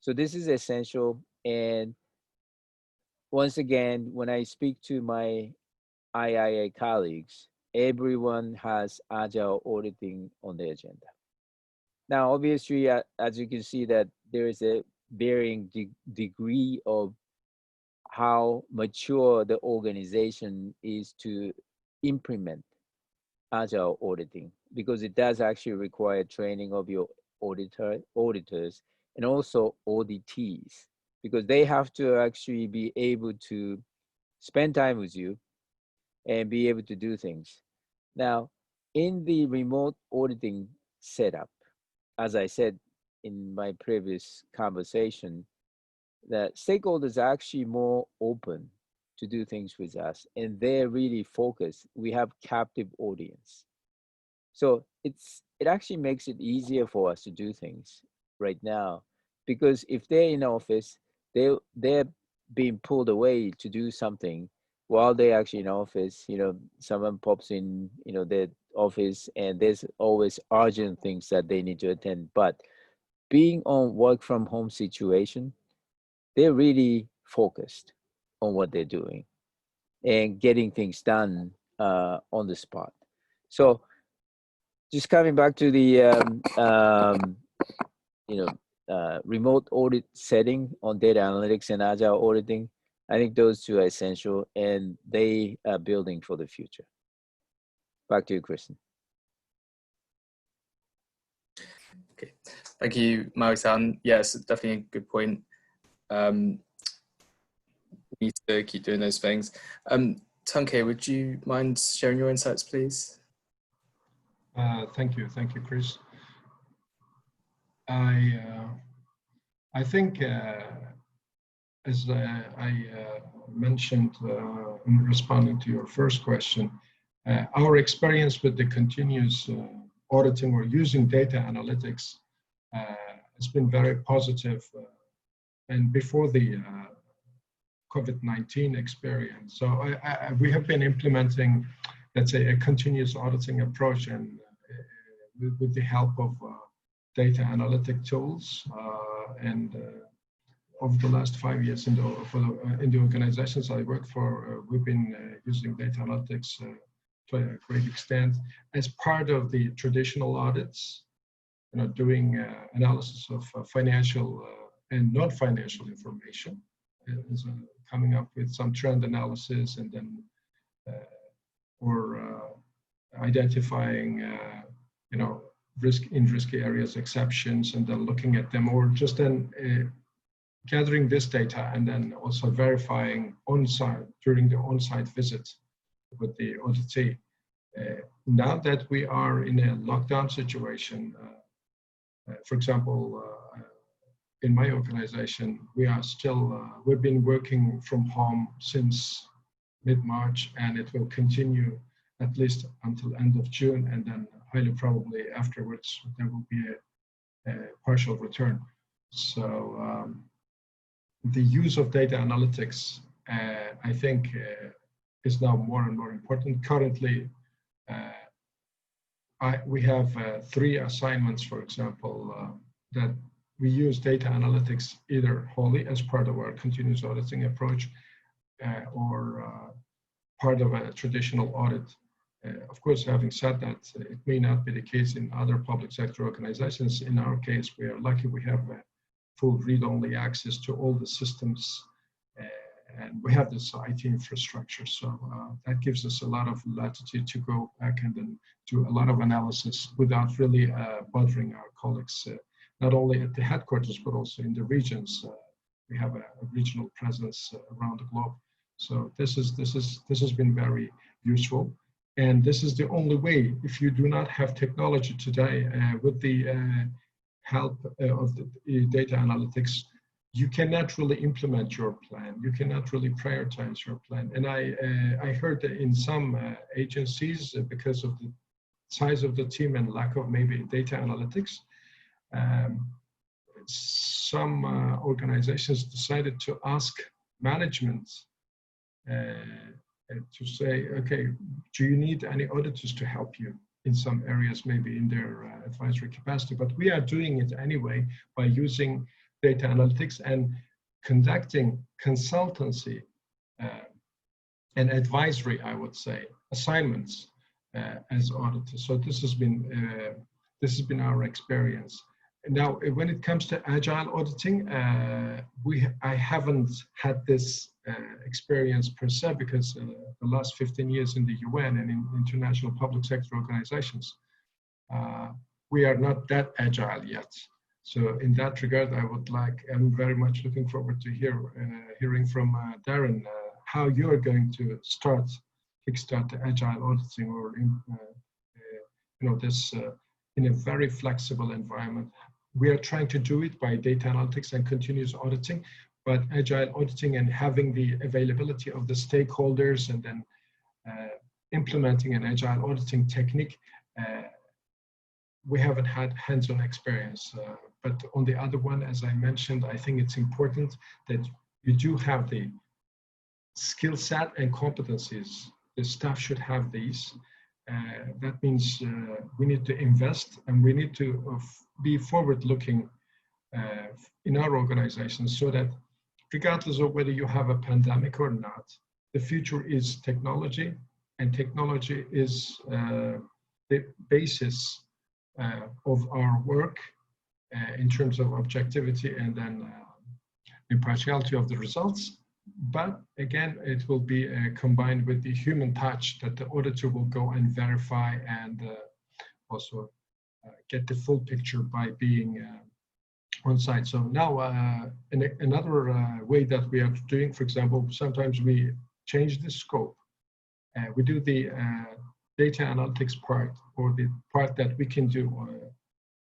So this is essential. And once again, when I speak to my IIA colleagues, everyone has agile auditing on the agenda. Now, obviously, as you can see, that there is a varying degree of how mature the organization is to implement agile auditing, because it does actually require training of your auditors, and also auditees, because they have to actually be able to spend time with you and be able to do things. Now, in the remote auditing setup, as I said in my previous conversation, that stakeholders are actually more open to do things with us, and they're really focused. We have captive audience. So it actually makes it easier for us to do things right now, because if they're in office, they're being pulled away to do something while they're actually in office. Someone pops in, their office, and there's always urgent things that they need to attend. But being on work from home situation, they're really focused on what they're doing and getting things done on the spot. So just coming back to the remote audit setting on data analytics and agile auditing, I think those two are essential, and they are building for the future. Back to you, Kristian. Okay, thank you, Maui-san. Yes, definitely a good point. We need to keep doing those things. Tuncay, would you mind sharing your insights, please? Thank you, Chris. I think, as I mentioned in responding to your first question, our experience with the continuous auditing or using data analytics has been very positive, and before the COVID-19 experience. So we have been implementing, let's say, a continuous auditing approach, and with the help of data analytic tools, and over the last 5 years in the organizations I work for, we've been using data analytics to a great extent as part of the traditional audits, doing analysis of financial and non-financial information, coming up with some trend analysis, and then or identifying, risky areas, exceptions, and then looking at them, or just then gathering this data and then also verifying on-site during the on-site visit with the auditee. Now that we are in a lockdown situation, for example, in my organization, we are still, we've been working from home since mid-March, and it will continue at least until end of June, and then highly probably afterwards there will be a partial return. So the use of data analytics, I think, is now more and more important. Currently, we have 3 assignments, for example, that we use data analytics either wholly as part of our continuous auditing approach or part of a traditional audit. Of course, having said that, it may not be the case in other public sector organizations. In our case, we are lucky we have full read-only access to all the systems, and we have this IT infrastructure. So that gives us a lot of latitude to go back and then do a lot of analysis without really bothering our colleagues, not only at the headquarters, but also in the regions. We have a regional presence around the globe. So this has been very useful. And this is the only way, if you do not have technology today, with the help of the data analytics, you cannot really implement your plan. You cannot really prioritize your plan. And I heard that in some agencies, because of the size of the team and lack of maybe data analytics, some organizations decided to ask management to say, okay, do you need any auditors to help you in some areas, maybe in their advisory capacity? But we are doing it anyway by using data analytics and conducting consultancy and advisory, I would say, assignments as auditors. So this has been our experience. Now, when it comes to agile auditing, I haven't had this experience per se, because the last 15 years in the UN and in international public sector organizations, we are not that agile yet. So in that regard, I'm very much looking forward to hearing from Darren how you are going to kickstart the agile auditing, or this in a very flexible environment. We are trying to do it by data analytics and continuous auditing, but agile auditing and having the availability of the stakeholders and then implementing an agile auditing technique, we haven't had hands-on experience. But on the other one, as I mentioned, I think it's important that you do have the skill set and competencies. The staff should have these. That means we need to invest, and we need to be forward-looking in our organizations, so that regardless of whether you have a pandemic or not, the future is technology, and technology is the basis of our work in terms of objectivity and then impartiality of the results. But again, it will be combined with the human touch that the auditor will go and verify and also get the full picture by being on site. So now another way that we are doing, for example, sometimes we change the scope. We do the data analytics part, or the part that we can do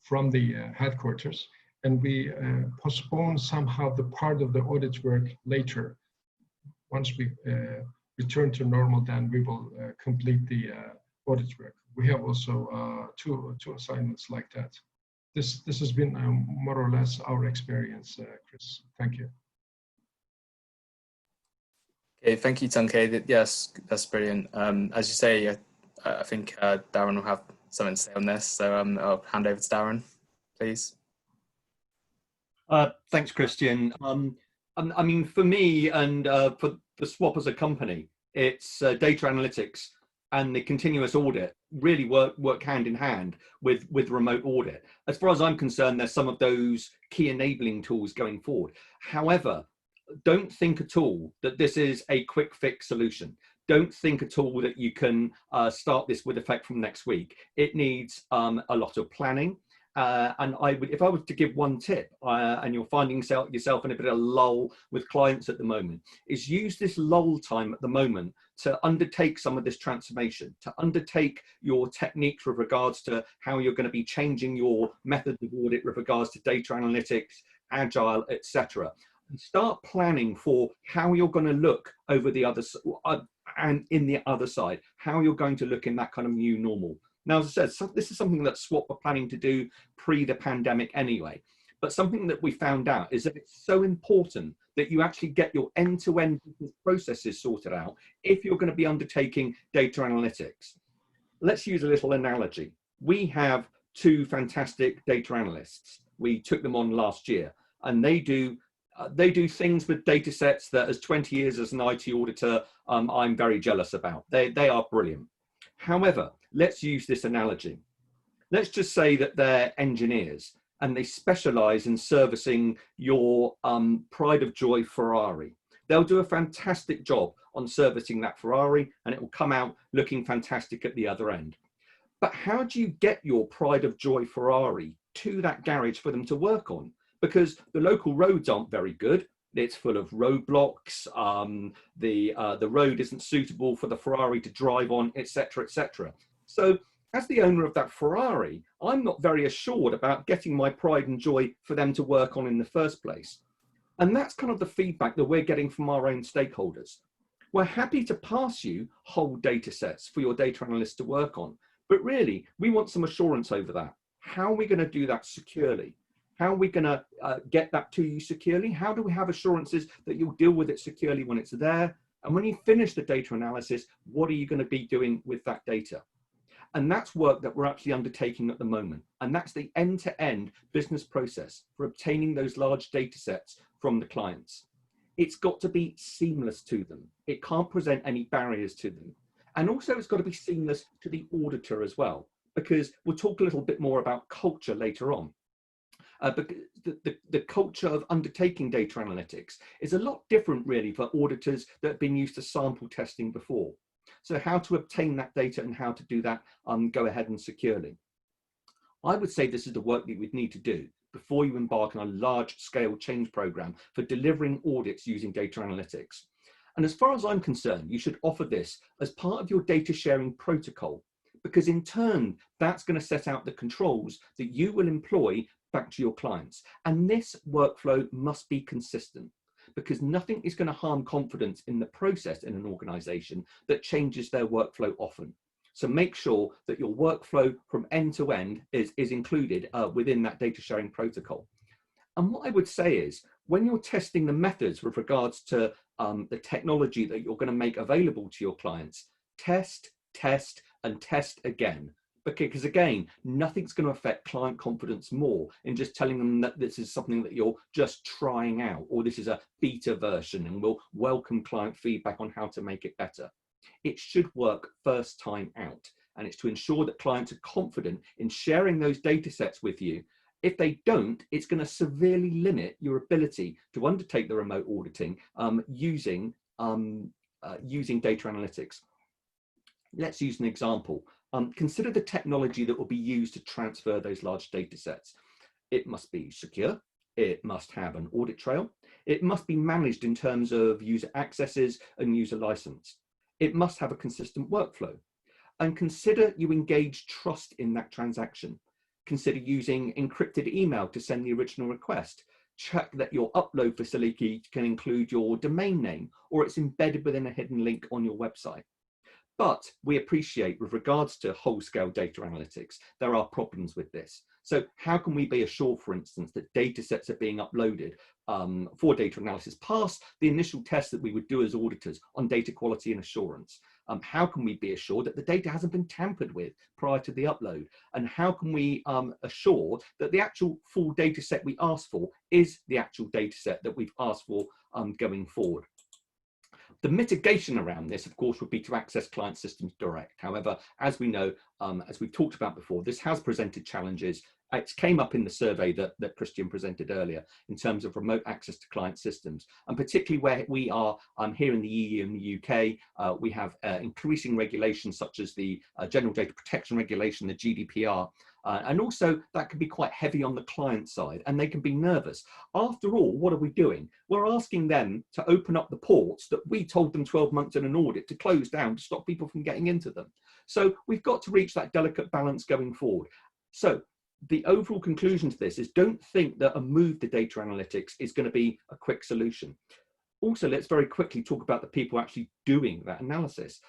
from the headquarters, and we postpone somehow the part of the audit work later. Once we return to normal, then we will complete the audit work. We have also two assignments like that. This has been more or less our experience, Chris. Thank you. Okay, thank you, Tuncay. Yes, that's brilliant. As you say, I think Darren will have something to say on this, so I'll hand over to Darren, please. Thanks, Kristian. I mean, for me and for the SWAP as a company, it's data analytics and the continuous audit really work hand in hand with remote audit. As far as I'm concerned, there's some of those key enabling tools going forward. However, don't think at all that this is a quick fix solution, Don't think at all that you can start this with effect from next week. It needs a lot of planning. And if I was to give one tip, and you're finding yourself in a bit of a lull with clients at the moment, is use this lull time at the moment to undertake some of this transformation, to undertake your techniques with regards to how you're going to be changing your method of audit with regards to data analytics, agile, etc. And start planning for how you're going to look over the other and in the other side, how you're going to look in that kind of new normal. Now, as I said, this is something that SWAP were planning to do pre the pandemic anyway, but something that we found out is that it's so important that you actually get your end-to-end business processes sorted out if you're going to be undertaking data analytics. Let's use a little analogy. We have two fantastic data analysts. We took them on last year, and they do things with data sets that, as 20 years as an IT auditor, I'm very jealous about. They are brilliant. However, let's use this analogy. Let's just say that they're engineers and they specialize in servicing your pride of joy Ferrari. They'll do a fantastic job on servicing that Ferrari, and it will come out looking fantastic at the other end. But how do you get your pride of joy Ferrari to that garage for them to work on? Because the local roads aren't very good. It's full of roadblocks. The road isn't suitable for the Ferrari to drive on, etc., etc. So as the owner of that Ferrari, I'm not very assured about getting my pride and joy for them to work on in the first place. And that's kind of the feedback that we're getting from our own stakeholders. We're happy to pass you whole data sets for your data analysts to work on, but really we want some assurance over that. How are we going to do that securely? How are we going to get that to you securely? How do we have assurances that you'll deal with it securely when it's there? And when you finish the data analysis, what are you going to be doing with that data? And that's work that we're actually undertaking at the moment. And that's the end-to-end business process for obtaining those large data sets from the clients. It's got to be seamless to them. It can't present any barriers to them. And also it's got to be seamless to the auditor as well, because we'll talk a little bit more about culture later on. But the culture of undertaking data analytics is a lot different really for auditors that have been used to sample testing before. So how to obtain that data and how to do that go ahead and securely. I would say this is the work that we'd need to do before you embark on a large scale change program for delivering audits using data analytics. And as far as I'm concerned, you should offer this as part of your data sharing protocol, because in turn, that's going to set out the controls that you will employ back to your clients. And this workflow must be consistent, because nothing is going to harm confidence in the process in an organization that changes their workflow often. So make sure that your workflow from end to end is included within that data sharing protocol. And what I would say is, when you're testing the methods with regards to the technology that you're going to make available to your clients, test, test, and test again. Because again, nothing's going to affect client confidence more in just telling them that this is something that you're just trying out, or this is a beta version and we'll welcome client feedback on how to make it better. It should work first time out, and it's to ensure that clients are confident in sharing those data sets with you. If they don't, it's going to severely limit your ability to undertake the remote auditing using data analytics. Let's use an example. Consider the technology that will be used to transfer those large data sets. It must be secure. It must have an audit trail. It must be managed in terms of user accesses and user license. It must have a consistent workflow. And consider you engage trust in that transaction. Consider using encrypted email to send the original request. Check that your upload facility can include your domain name, or it's embedded within a hidden link on your website. But we appreciate, with regards to whole-scale data analytics, there are problems with this. So how can we be assured, for instance, that data sets are being uploaded for data analysis past the initial test that we would do as auditors on data quality and assurance? How can we be assured that the data hasn't been tampered with prior to the upload? And how can we assure that the actual full data set we asked for is the actual data set that we've asked for going forward? The mitigation around this, of course, would be to access client systems direct. However, as we know, as we've talked about before, this has presented challenges It came up in the survey that Kristian presented earlier in terms of remote access to client systems, and particularly where we are here in the EU and the UK, we have increasing regulations such as the General Data Protection Regulation, the GDPR, and also that can be quite heavy on the client side, and they can be nervous. After all, what are we doing? We're asking them to open up the ports that we told them 12 months in an audit to close down to stop people from getting into them. So we've got to reach that delicate balance going forward. So the overall conclusion to this is, don't think that a move to data analytics is going to be a quick solution. Also, let's very quickly talk about the people actually doing that analysis.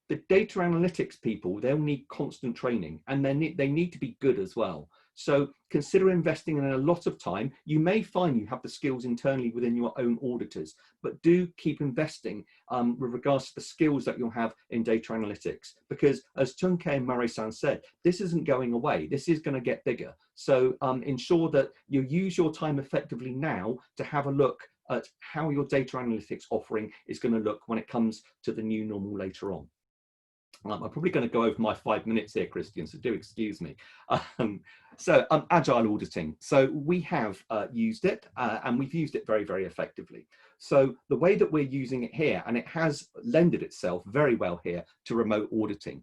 The data analytics people, they'll need constant training, and they need to be good as well. So consider investing in a lot of time. You may find you have the skills internally within your own auditors, but do keep investing with regards to the skills that you'll have in data analytics, because as Tuncay and Mouri-san said, this isn't going away. This is going to get bigger. So ensure that you use your time effectively now to have a look at how your data analytics offering is going to look when it comes to the new normal later on. I'm probably going to go over my 5 minutes here, Kristian, so do excuse me. Agile auditing. So we have used it, and we've used it very, very effectively. So the way that we're using it here, and it has lended itself very well here to remote auditing,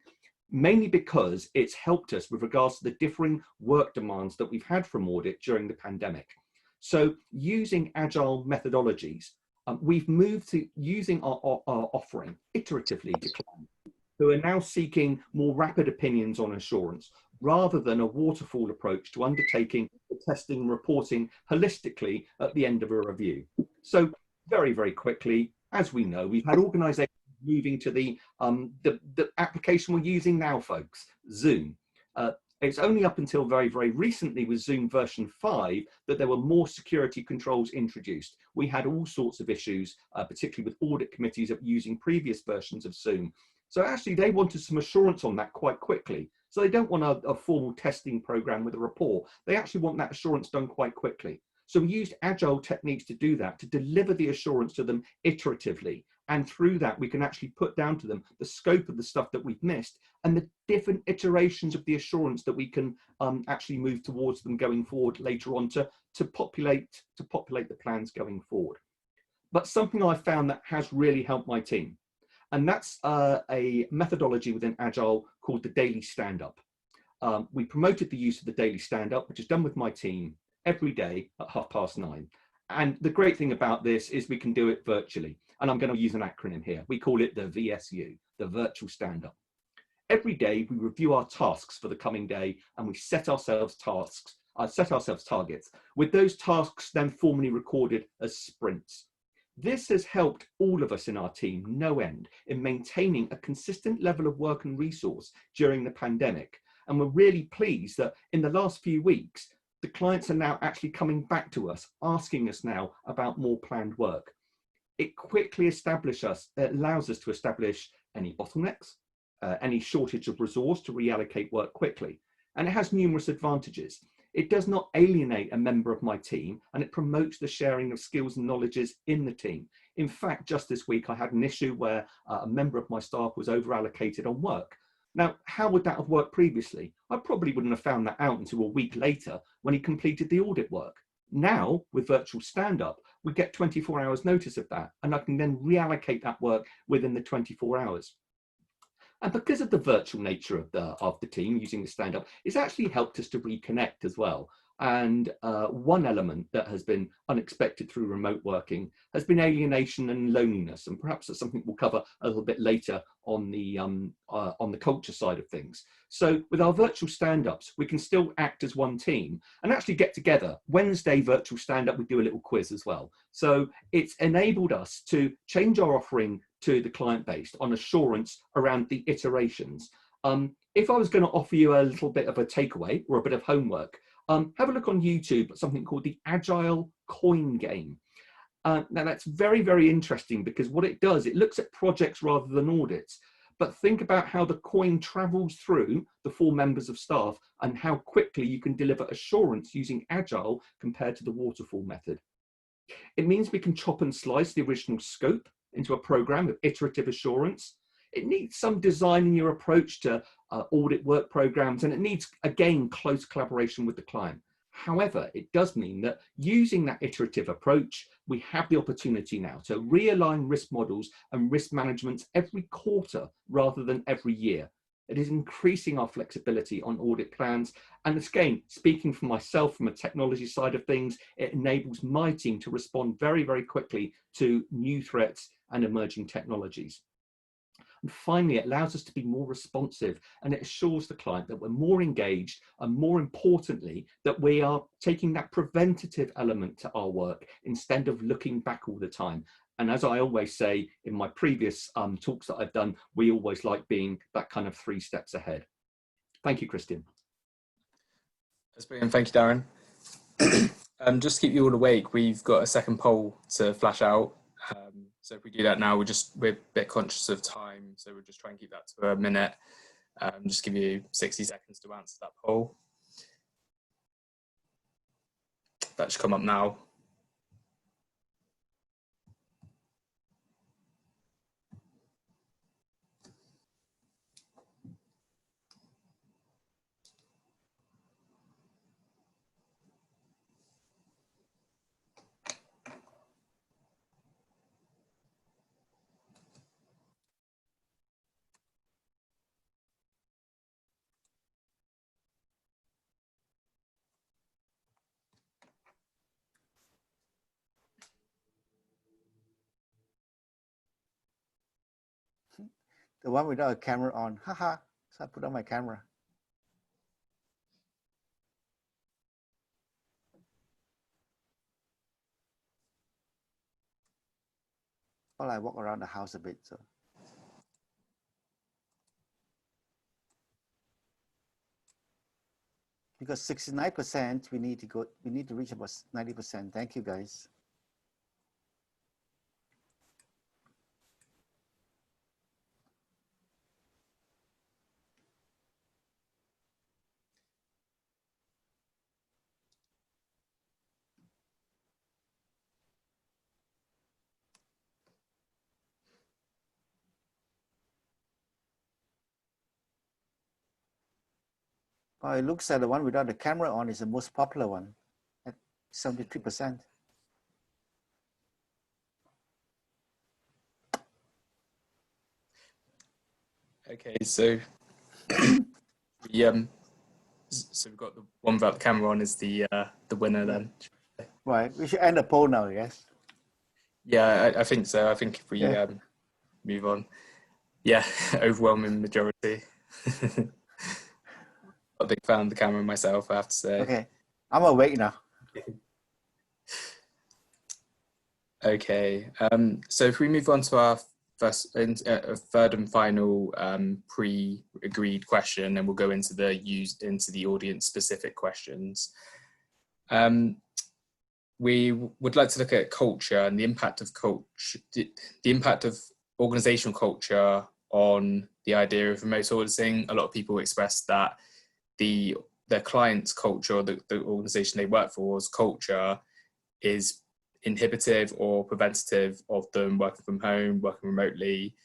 mainly because it's helped us with regards to the differing work demands that we've had from audit during the pandemic. So using agile methodologies, we've moved to using our offering iteratively to clients who are now seeking more rapid opinions on assurance, rather than a waterfall approach to undertaking the testing and reporting holistically at the end of a review. So very, very quickly, as we know, we've had organisations moving to the application we're using now, folks, Zoom. It's only up until very, very recently with Zoom version 5 that there were more security controls introduced. We had all sorts of issues, particularly with audit committees of using previous versions of Zoom. So actually they wanted some assurance on that quite quickly. So they don't want a formal testing program with a report. They actually want that assurance done quite quickly. So we used agile techniques to do that, to deliver the assurance to them iteratively. And through that, we can actually put down to them the scope of the stuff that we've missed and the different iterations of the assurance that we can actually move towards them going forward later on to populate the plans going forward. But something I found that has really helped my team, and that's a methodology within Agile called the daily stand-up. We promoted the use of the daily stand-up, which is done with my team every day at 9:30. And the great thing about this is we can do it virtually. And I'm going to use an acronym here. We call it the VSU, the virtual stand-up. Every day we review our tasks for the coming day, and we set ourselves targets, with those tasks then formally recorded as sprints. This has helped all of us in our team no end in maintaining a consistent level of work and resource during the pandemic. And we're really pleased that in the last few weeks, the clients are now actually coming back to us, asking us now about more planned work. It quickly allows us to establish any bottlenecks, any shortage of resource to reallocate work quickly. And it has numerous advantages. It does not alienate a member of my team, and it promotes the sharing of skills and knowledges in the team. In fact, just this week, I had an issue where a member of my staff was over-allocated on work. Now, how would that have worked previously? I probably wouldn't have found that out until a week later when he completed the audit work. Now, with virtual stand-up, we get 24 hours notice of that, and I can then reallocate that work within the 24 hours. And because of the virtual nature of the team using the stand-up, it's actually helped us to reconnect as well. And one element that has been unexpected through remote working has been alienation and loneliness. And perhaps that's something we'll cover a little bit later on the culture side of things. So with our virtual stand-ups, we can still act as one team and actually get together. Wednesday virtual stand-up, we do a little quiz as well. So it's enabled us to change our offering to the client base on assurance around the iterations. If I was going to offer you a little bit of a takeaway or a bit of homework, have a look on YouTube at something called the Agile Coin Game. Now that's very, very interesting because what it does, it looks at projects rather than audits, but think about how the coin travels through the 4 members of staff and how quickly you can deliver assurance using Agile compared to the waterfall method. It means we can chop and slice the original scope into a program of iterative assurance. It needs some design in your approach to audit work programs, and it needs, again, close collaboration with the client. However, it does mean that using that iterative approach, we have the opportunity now to realign risk models and risk management every quarter rather than every year. It is increasing our flexibility on audit plans. And again, speaking for myself from a technology side of things, it enables my team to respond very, very quickly to new threats and emerging technologies. And finally, it allows us to be more responsive, and it assures the client that we're more engaged, and more importantly, that we are taking that preventative element to our work instead of looking back all the time. And as I always say in my previous talks that I've done, we always like being that kind of 3 steps ahead. Thank you, Kristian. That's brilliant. Thank you, Darren. Just to keep you all awake, we've got a second poll to flash out. So if we do that now, we're a bit conscious of time, so we'll just try and keep that to a minute. Just give you 60 seconds to answer that poll. That should come up now. The one without a camera on. Haha. So I put on my camera. Well, I walk around the house a bit, so. Because 69%, we need to reach about 90%. Thank you, guys. Well, it looks like the one without the camera on is the most popular one at 73%. Okay, so so we've got the one without the camera on is the winner then. Right, we should end the poll now, yes? Yeah, I think so. I think if we move on. Yeah, overwhelming majority. A big fan of the camera myself, I have to say. Okay, I'm awake now. Okay, so if we move on to our third and final pre-agreed question, and we'll go into the audience specific questions. We would like to look at culture and the impact of culture, the impact of organizational culture on the idea of remote auditing. A lot of people express that their client's culture, or the organization they work for's culture, is inhibitive or preventative of them working from home, working remotely.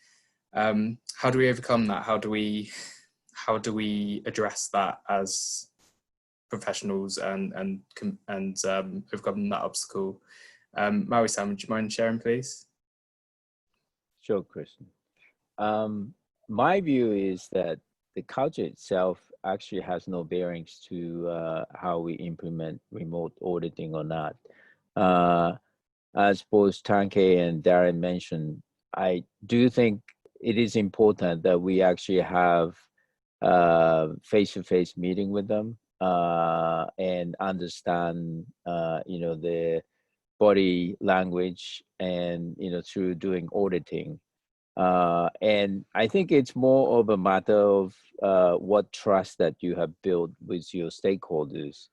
How do we overcome that? How do we address that as professionals and overcome that obstacle? Mauri-san, would you mind sharing, please? Sure, Kristian. My view is that the culture itself actually has no bearings to how we implement remote auditing or not. As both Tuncay and Darren mentioned, I do think it is important that we actually have face-to-face meeting with them and understand, the body language, and through doing auditing. And I think it's more of a matter of what trust that you have built with your stakeholders,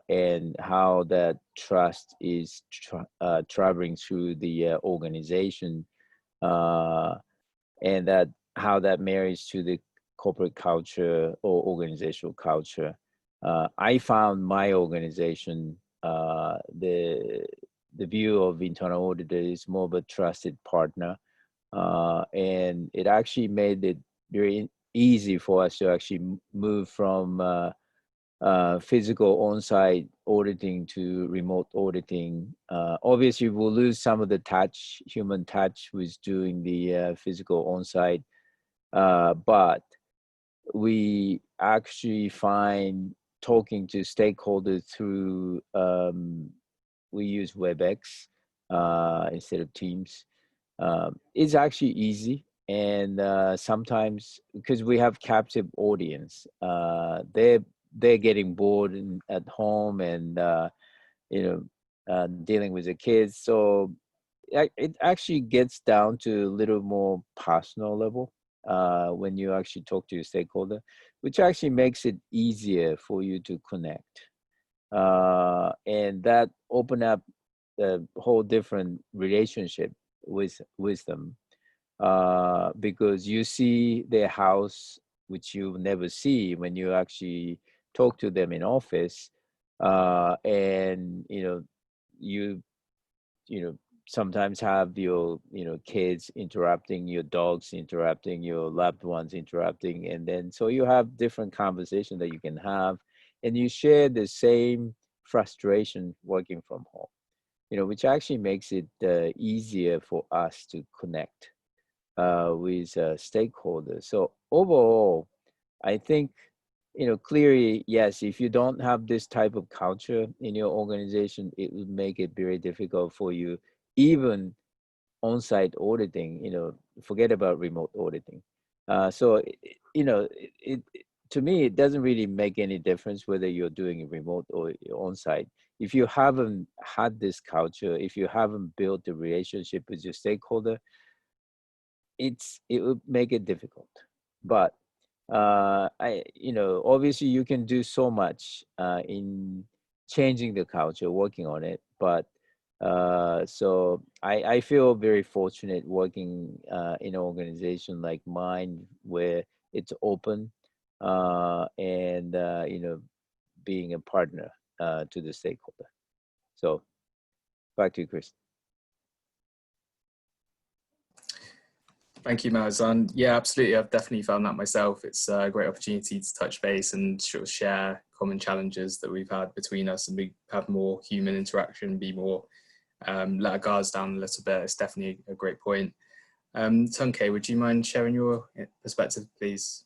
and how that trust is traveling through the organization, and that how that marries to the corporate culture or organizational culture. I found my organization, the view of internal auditor is more of a trusted partner. and it actually made it very easy for us to actually move from physical on-site auditing to remote auditing. Obviously, we'll lose some of the touch, human touch with doing the physical on-site, but we actually find talking to stakeholders through, we use WebEx instead of Teams. It's actually easy. And sometimes, because we have captive audience, they're getting bored at home and dealing with the kids. So it actually gets down to a little more personal level when you actually talk to your stakeholder, which actually makes it easier for you to connect. And that open up a whole different relationship with them. Because you see their house, which you never see when you actually talk to them in office, and you sometimes have your kids interrupting, your dogs interrupting, your loved ones interrupting, and then so you have different conversations that you can have, and you share the same frustration working from home, which actually makes it easier for us to connect with stakeholders. So overall, I think, clearly, yes, if you don't have this type of culture in your organization, it would make it very difficult for you, even on-site auditing, forget about remote auditing. So, to me, it doesn't really make any difference whether you're doing it remote or on-site. If you haven't had this culture, if you haven't built a relationship with your stakeholder, it would make it difficult. But obviously you can do so much in changing the culture, working on it. But so I feel very fortunate working in an organization like mine, where it's open and being a partner to the stakeholder. So back to you, Chris. Thank you, Maz. And yeah, absolutely. I've definitely found that myself. It's a great opportunity to touch base and sort of share common challenges that we've had between us, and we have more human interaction, be more, let our guards down a little bit. It's definitely a great point. Tuncay, would you mind sharing your perspective, please?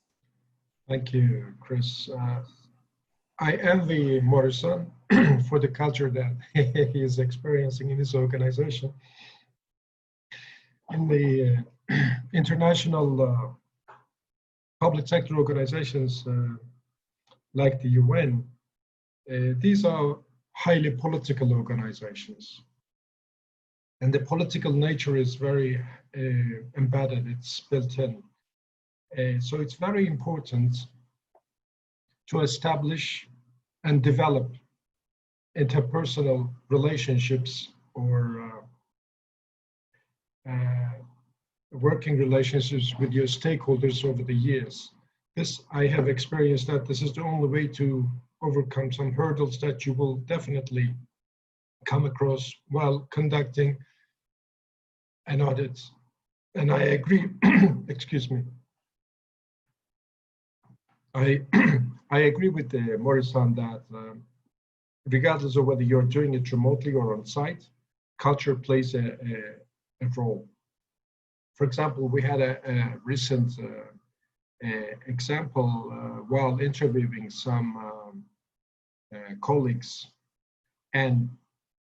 Thank you, Chris. I envy Morrison for the culture that he is experiencing in his organization. In the international public sector organizations like the UN, these are highly political organizations. And the political nature is very embedded, it's built in. So it's very important to establish and develop interpersonal relationships or working relationships with your stakeholders over the years. This, I have experienced that this is the only way to overcome some hurdles that you will definitely come across while conducting an audit. And I agree, excuse me. I agree with Morrison that regardless of whether you're doing it remotely or on site, culture plays a role. For example, we had a recent example while interviewing some colleagues and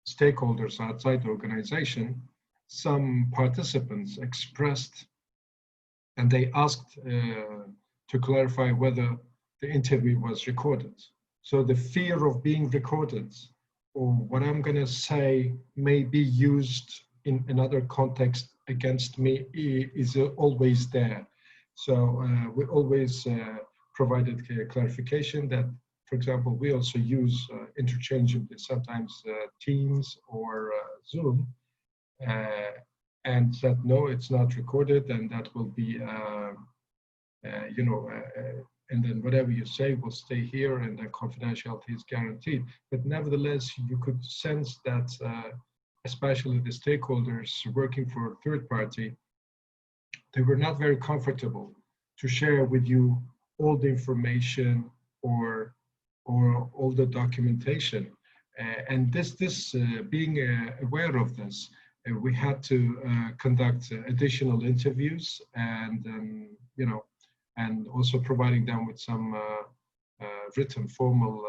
stakeholders outside the organization. Some participants expressed, and they asked to clarify whether the interview was recorded. So the fear of being recorded, or what I'm going to say may be used in another context against me, is always there. So we always provided clarification that, for example, we also use interchangeably sometimes Teams or Zoom, and said no, it's not recorded, and that will be, and then whatever you say will stay here, and then confidentiality is guaranteed. But nevertheless, you could sense that, especially the stakeholders working for a third party, they were not very comfortable to share with you all the information or all the documentation. And being aware of this, we had to conduct additional interviews, and and also providing them with some written formal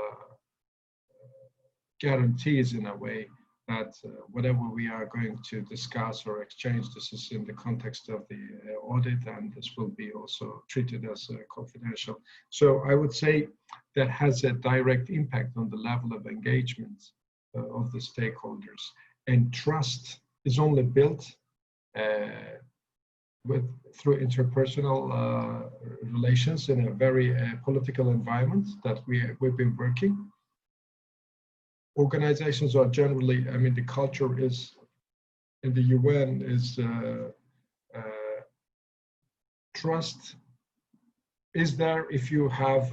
guarantees in a way that whatever we are going to discuss or exchange, this is in the context of the audit, and this will be also treated as confidential. So I would say that has a direct impact on the level of engagement of the stakeholders. And trust is only built through interpersonal relations in a very political environment that we've been working. Organizations are generally, I mean, the culture is in the UN is trust is there if you have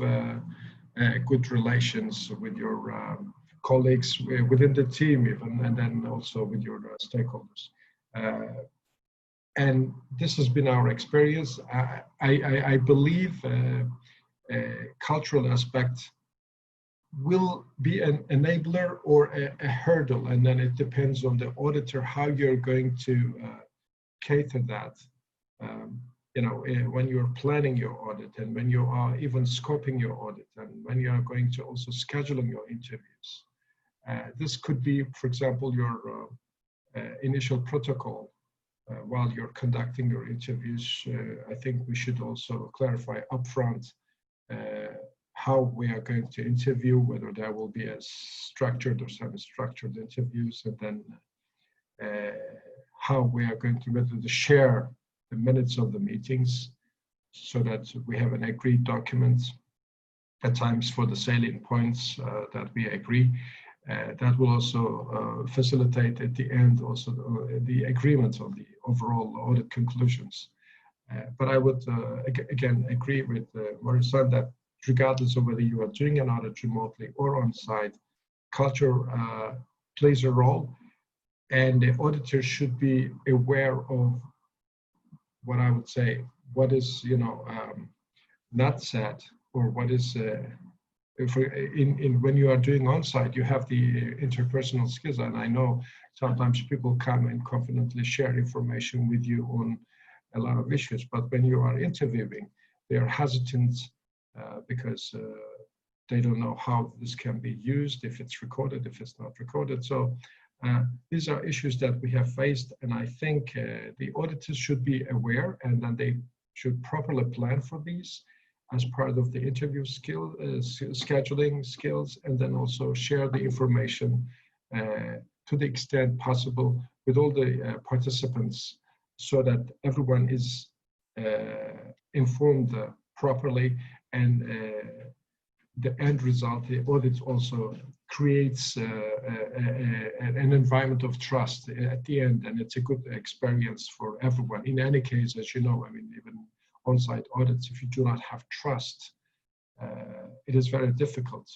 good relations with your colleagues within the team even, and then also with your stakeholders. And this has been our experience. I believe cultural aspect will be an enabler or a hurdle, and then it depends on the auditor how you're going to cater that. When you're planning your audit, and when you are even scoping your audit, and when you are going to also scheduling your interviews. This could be, for example, your initial protocol while you're conducting your interviews. I think we should also clarify upfront how we are going to interview, whether there will be a structured or semi-structured interviews, and then how we are going to whether to share the minutes of the meetings so that we have an agreed document at times for the salient points that we agree. That will also facilitate at the end also the agreement on the overall audit conclusions. But I would again agree with Mouri-san that regardless of whether you are doing an audit remotely or on site, culture plays a role, and the auditor should be aware of what I would say, what is not said, or what is when you are doing on-site, you have the interpersonal skills, and I know sometimes people come and confidently share information with you on a lot of issues, but when you are interviewing, they are hesitant because they don't know how this can be used, if it's recorded, if it's not recorded. So these are issues that we have faced, and I think the auditors should be aware, and then they should properly plan for these as part of the interview scheduling skills, and then also share the information to the extent possible with all the participants, so that everyone is informed properly, and the end result, the audit also creates an environment of trust at the end, and it's a good experience for everyone. In any case, as you know, I mean, even on-site audits, if you do not have trust, it is very difficult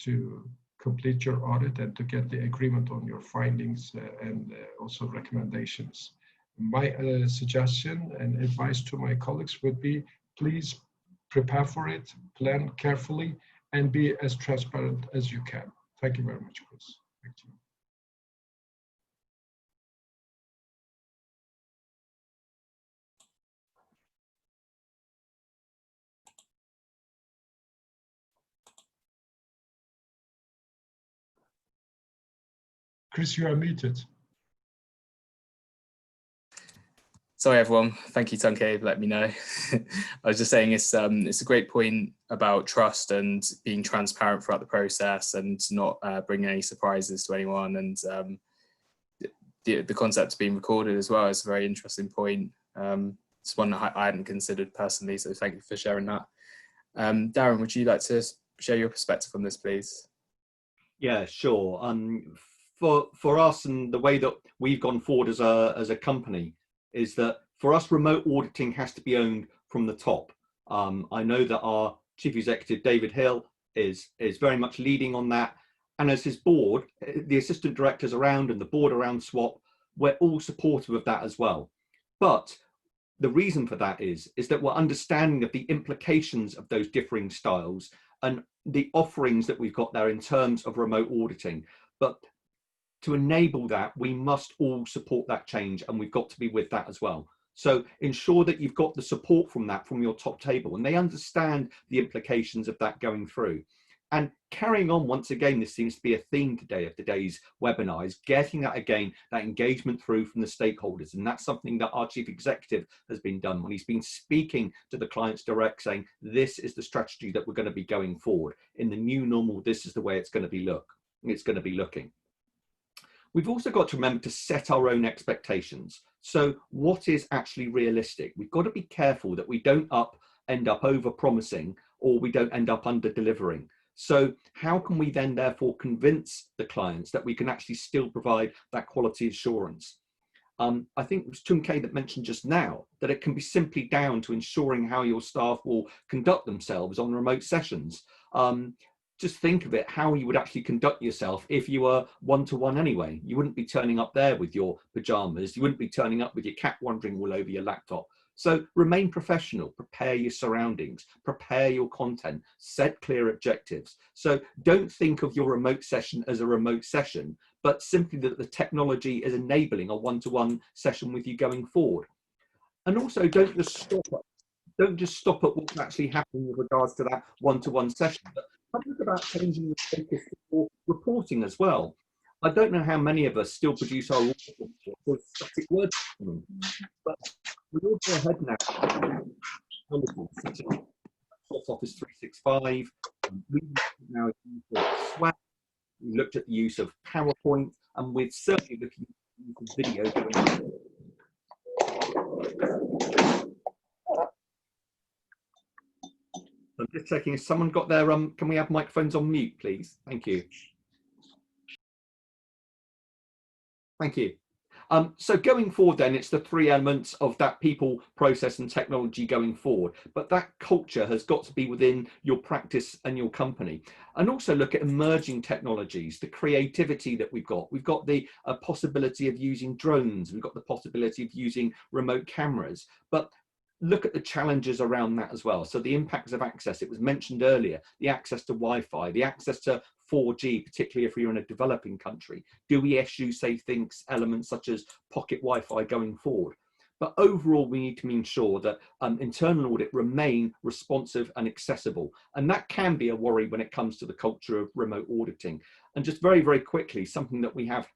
to complete your audit and to get the agreement on your findings and also recommendations. My suggestion and advice to my colleagues would be, please prepare for it, plan carefully, and be as transparent as you can. Thank you very much, Chris. Thank you. Chris, you are muted. Sorry, everyone. Thank you, Tuncay, for letting me know. I was just saying it's a great point about trust and being transparent throughout the process and not bringing any surprises to anyone. And the concept of being recorded as well is a very interesting point. It's one that I hadn't considered personally, so thank you for sharing that. Darren, would you like to share your perspective on this, please? Yeah, sure. For us, and the way that we've gone forward as a company, is that for us, remote auditing has to be owned from the top. I know that our Chief Executive, David Hill, is very much leading on that. And as his board, the assistant directors around and the board around SWAP, we're all supportive of that as well. But the reason for that is that we're understanding of the implications of those differing styles and the offerings that we've got there in terms of remote auditing. But to enable that, we must all support that change, and we've got to be with that as well. So ensure that you've got the support from that, from your top table, and they understand the implications of that going through. And carrying on, once again, this seems to be a theme today of today's webinar, is getting that again, that engagement through from the stakeholders. And that's something that our chief executive has been done when he's been speaking to the clients direct, saying, this is the strategy that we're going to be going forward. In the new normal, this is the way it's going to be looking. We've also got to remember to set our own expectations. So what is actually realistic? We've got to be careful that we don't end up over promising, or we don't end up under delivering. So how can we then therefore convince the clients that we can actually still provide that quality assurance? I think it was Tuncay that mentioned just now that it can be simply down to ensuring how your staff will conduct themselves on remote sessions. Just think of it, how you would actually conduct yourself if you were one-to-one anyway. You wouldn't be turning up there with your pajamas. You wouldn't be turning up with your cat wandering all over your laptop. So remain professional, prepare your surroundings, prepare your content, set clear objectives. So don't think of your remote session as a remote session, but simply that the technology is enabling a one-to-one session with you going forward. And also don't just stop at what's actually happening with regards to that one-to-one session, but think about changing the focus for reporting as well. I don't know how many of us still produce our reports static word documents, but we all go ahead now. Such as Office 365, we now use Swag, we looked at the use of PowerPoint, and we're certainly looking at the use of video. I'm just checking, has someone got their, can we have microphones on mute, please? Thank you. Thank you. So going forward then, it's the three elements of that people, process and technology going forward. But that culture has got to be within your practice and your company. And also look at emerging technologies, the creativity that we've got. We've got the possibility of using drones. We've got the possibility of using remote cameras. But look at the challenges around that as well. So the impacts of access, it was mentioned earlier, the access to Wi-Fi, the access to 4G, particularly if you're in a developing country. Do we issue, say, elements such as pocket Wi-Fi going forward? But overall, we need to ensure that internal audit remain responsive and accessible. And that can be a worry when it comes to the culture of remote auditing. And just very, very quickly, something that we have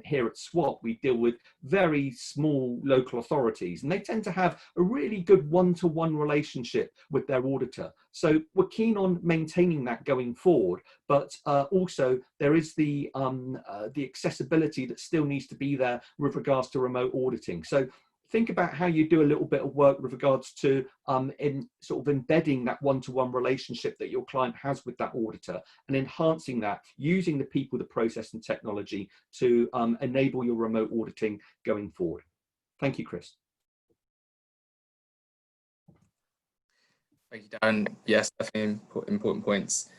here at SWAP, we deal with very small local authorities, and they tend to have a really good one-to-one relationship with their auditor. So we're keen on maintaining that going forward, but also there is the accessibility that still needs to be there with regards to remote auditing. So think about how you do a little bit of work with regards to in sort of embedding that one-to-one relationship that your client has with that auditor and enhancing that, using the people, the process and technology to enable your remote auditing going forward. Thank you, Chris. Thank you, Darren. Yes, definitely important points.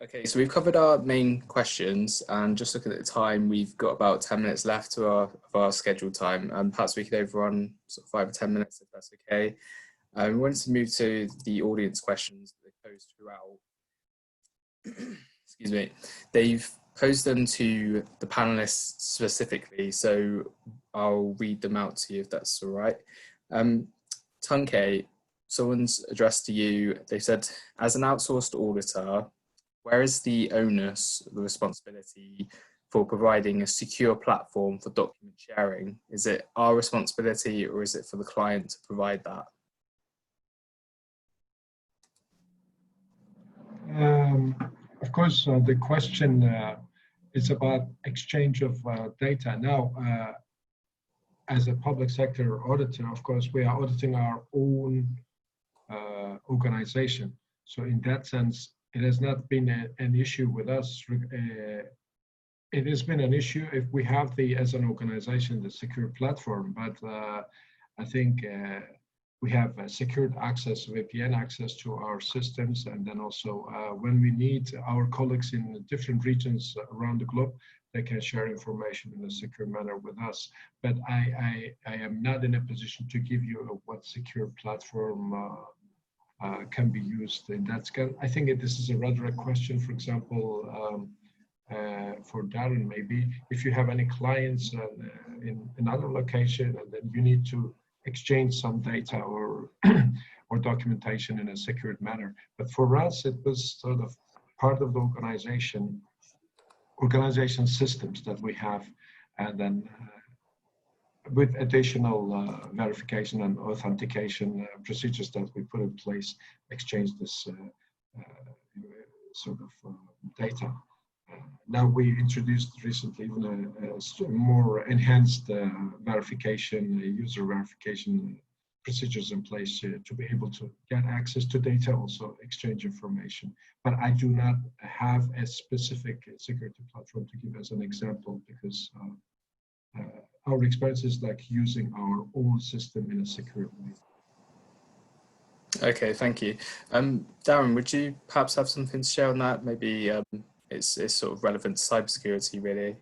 Okay, so we've covered our main questions, and just looking at the time, we've got about 10 minutes left to our scheduled time. Perhaps we could overrun sort of 5 or 10 minutes if that's okay. We wanted to move to the audience questions that they posed throughout. Excuse me. They've posed them to the panelists specifically, so I'll read them out to you if that's all right. Tuncay, someone's addressed to you. They said, as an outsourced auditor, where is the onus, the responsibility for providing a secure platform for document sharing? Is it our responsibility, or is it for the client to provide that? Of course, the question is about exchange of data. Now, as a public sector auditor, of course, we are auditing our own organization. So in that sense, it has not been an issue with us. It has been an issue if we have as an organization, the secure platform, but I think we have secured access, VPN access to our systems. And then also when we need our colleagues in different regions around the globe, they can share information in a secure manner with us. But I am not in a position to give you what secure platform can be used in that scale. I think this is a rather a question, for example, for Darren, maybe if you have any clients in another location and then you need to exchange some data or or documentation in a secured manner. But for us, it was sort of part of the organization systems that we have, and then with additional verification and authentication procedures that we put in place, exchange this sort of data. Now we introduced recently even a more enhanced verification, user verification procedures in place to be able to get access to data, also exchange information. But I do not have a specific security platform to give as an example, because our experience is like using our own system in a secure way. Okay, thank you. Darren, would you perhaps have something to share on that? Maybe it's sort of relevant to cybersecurity, really.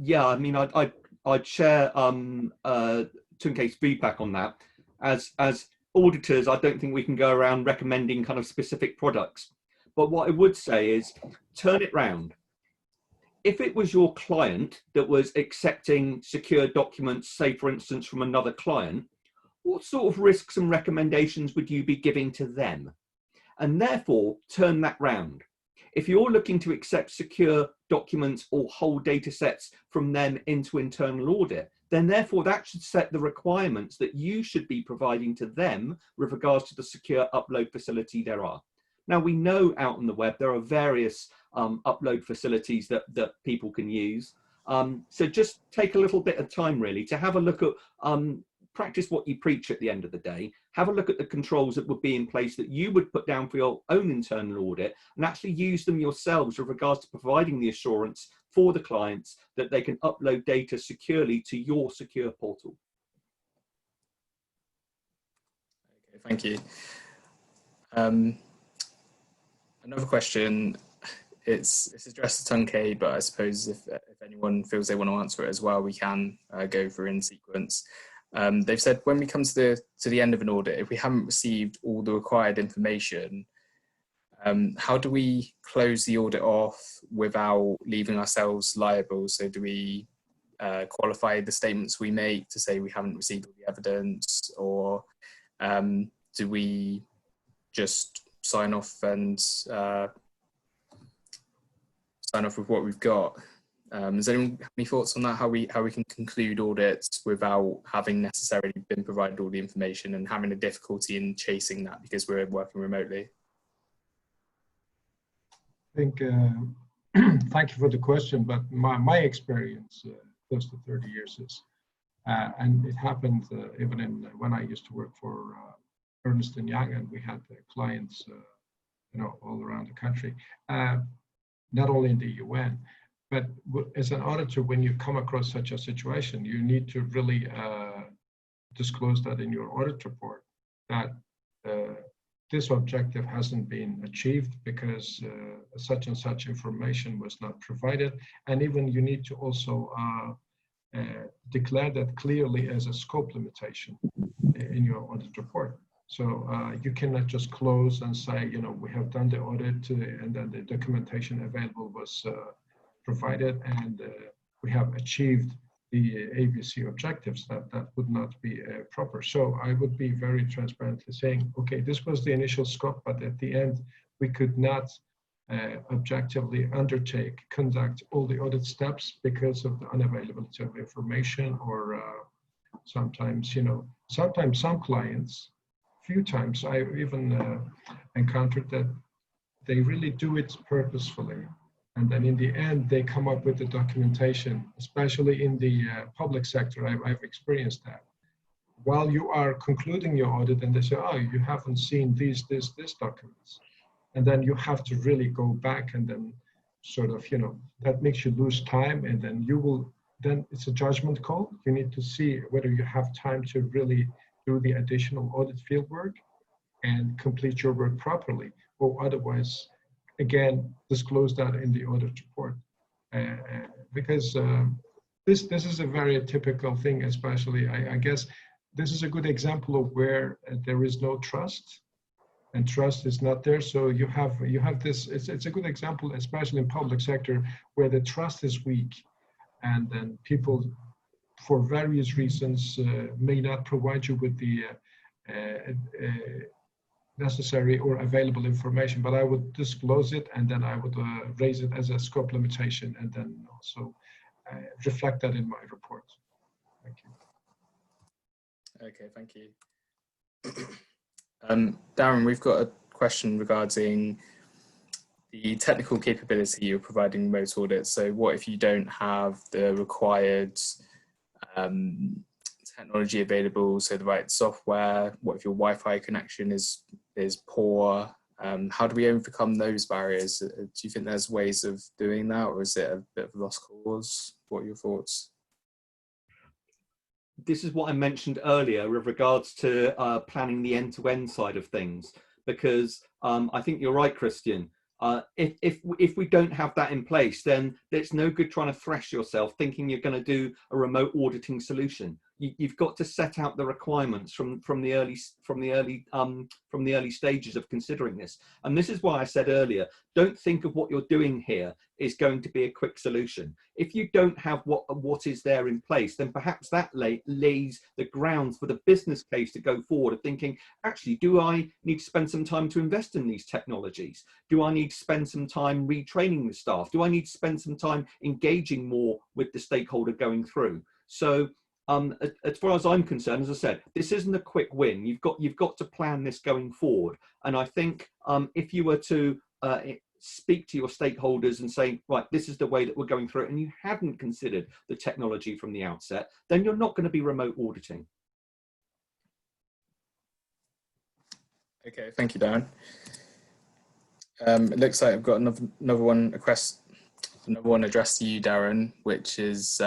Yeah, I mean, I'd share Tuncay's feedback on that. As auditors, I don't think we can go around recommending kind of specific products. But what I would say is turn it round. If it was your client that was accepting secure documents, say for instance from another client, what sort of risks and recommendations would you be giving to them? And therefore turn that round. If you're looking to accept secure documents or whole data sets from them into internal audit, then therefore that should set the requirements that you should be providing to them with regards to the secure upload facility there are. Now, we know out on the web there are various upload facilities that people can use. So just take a little bit of time really to have a look at, practice what you preach at the end of the day, have a look at the controls that would be in place that you would put down for your own internal audit, and actually use them yourselves with regards to providing the assurance for the clients that they can upload data securely to your secure portal. Okay, thank you. Another question, it's addressed to Tuncay, but I suppose if anyone feels they want to answer it as well, we can go through in sequence. They've said when we come to the end of an audit, if we haven't received all the required information, how do we close the audit off without leaving ourselves liable? So do we qualify the statements we make to say we haven't received all the evidence, or do we just sign off and sign off with what we've got? Does anyone have any thoughts on that? How we can conclude audits without having necessarily been provided all the information and having a difficulty in chasing that because we're working remotely? I think, thank you for the question, but my experience, close to 30 years is, and it happened even when I used to work for Ernst & Young, and we had clients, all around the country, not only in the UN, but as an auditor, when you come across such a situation, you need to really disclose that in your audit report, that this objective hasn't been achieved because such and such information was not provided. And even you need to also declare that clearly as a scope limitation in your audit report. So you cannot just close and say, we have done the audit and then the documentation available was provided and we have achieved the ABC objectives. That would not be proper. So I would be very transparently saying, okay, this was the initial scope, but at the end, we could not objectively conduct all the audit steps because of the unavailability of information, or sometimes, sometimes some clients, few times I even encountered that they really do it purposefully. And then in the end, they come up with the documentation, especially in the public sector. I've experienced that. While you are concluding your audit and they say, oh, you haven't seen these documents. And then you have to really go back and then sort of, that makes you lose time. And then it's a judgment call. You need to see whether you have time to really do the additional audit field work and complete your work properly, or otherwise again, disclose that in the audit report. Because this is a very typical thing, especially, I guess, this is a good example of where there is no trust, and trust is not there. So you have this. It's a good example, especially in public sector, where the trust is weak, and then people, for various reasons, may not provide you with the necessary or available information. But I would disclose it, and then I would raise it as a scope limitation, and then also reflect that in my report. Thank you. Okay, thank you. Darren, we've got a question regarding the technical capability you're providing remote audits. So what if you don't have the required technology available, so the right software? What if your Wi-Fi connection is poor? How do we overcome those barriers? Do you think there's ways of doing that, or is it a bit of a lost cause? What are your thoughts? This is what I mentioned earlier with regards to planning the end-to-end side of things, because I think you're right, Kristian. If we don't have that in place, then it's no good trying to thrash yourself thinking you're going to do a remote auditing solution. You've got to set out the requirements from the early stages of considering this. And this is why I said earlier, don't think of what you're doing here is going to be a quick solution. If you don't have what is there in place, then perhaps that lays the grounds for the business case to go forward of thinking, actually, do I need to spend some time to invest in these technologies? Do I need to spend some time retraining the staff? Do I need to spend some time engaging more with the stakeholder going through? So as far as I'm concerned, as I said, this isn't a quick win. You've got to plan this going forward. And I think if you were to speak to your stakeholders and say, right, this is the way that we're going through it, and you hadn't considered the technology from the outset, then you're not going to be remote auditing. Okay, thank you, Darren. It looks like I've got another one addressed to you, Darren, which is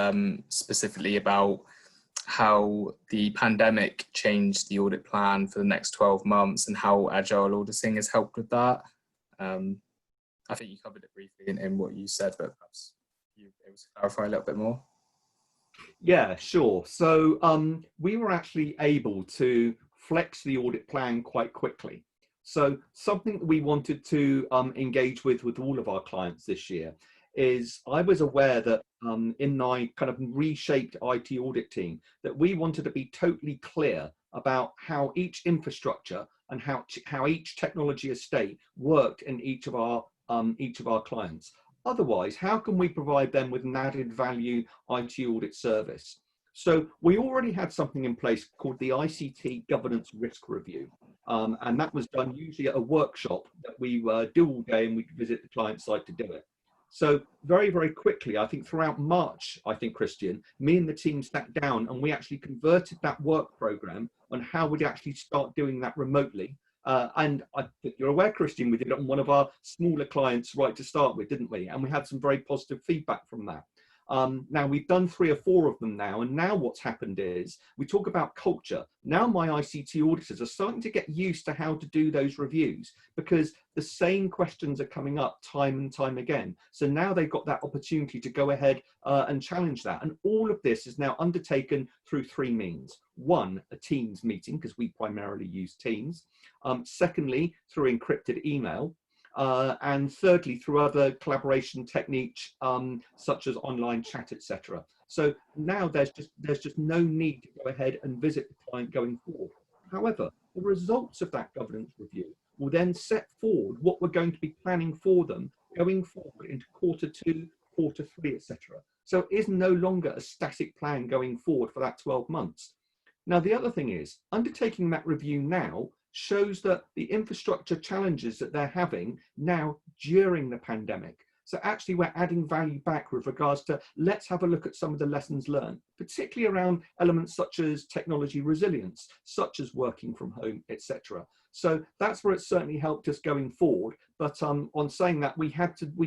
specifically about how the pandemic changed the audit plan for the next 12 months and how agile auditing has helped with that. I think you covered it briefly in what you said, but perhaps you're able to clarify a little bit more. Yeah, sure. So we were actually able to flex the audit plan quite quickly. So something that we wanted to engage with all of our clients this year is I was aware that in my kind of reshaped IT audit team that we wanted to be totally clear about how each infrastructure and how each technology estate worked in each of our clients. Otherwise, how can we provide them with an added value IT audit service? So we already had something in place called the ICT Governance Risk Review. And that was done usually at a workshop that we do all day, and we visit the client site to do it. So very, very quickly, I think throughout March, Kristian, me and the team sat down and we actually converted that work program on how we'd actually start doing that remotely. And I think you're aware, Kristian, we did it on one of our smaller clients right to start with, didn't we? And we had some very positive feedback from that. Now we've done 3 or 4 of them now, and now what's happened is we talk about culture. Now my ICT auditors are starting to get used to how to do those reviews because the same questions are coming up time and time again. So now they've got that opportunity to go ahead and challenge that. And all of this is now undertaken through 3 means. 1, a Teams meeting, because we primarily use Teams. Secondly, through encrypted email. And thirdly, through other collaboration techniques such as online chat, etc. So now there's just no need to go ahead and visit the client going forward. However, the results of that governance review will then set forward what we're going to be planning for them going forward into Q2, Q3, etc. So it is no longer a static plan going forward for that 12 months. Now, the other thing is undertaking that review now shows that the infrastructure challenges that they're having now during the pandemic. So actually we're adding value back with regards to let's have a look at some of the lessons learned, particularly around elements such as technology resilience, such as working from home, etc. So that's where it certainly helped us going forward. But on saying that, we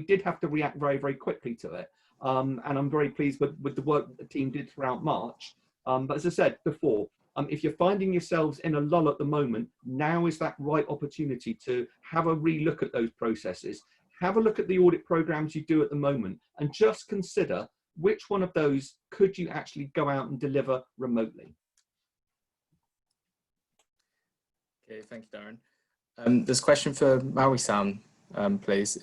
did have to react very, very quickly to it. And I'm very pleased with the work that the team did throughout March. But as I said before, if you're finding yourselves in a lull at the moment, now is that right opportunity to have a relook at those processes, have a look at the audit programs you do at the moment and just consider which one of those could you actually go out and deliver remotely. Okay, thank you, Darren. There's a question for Maui-san, please.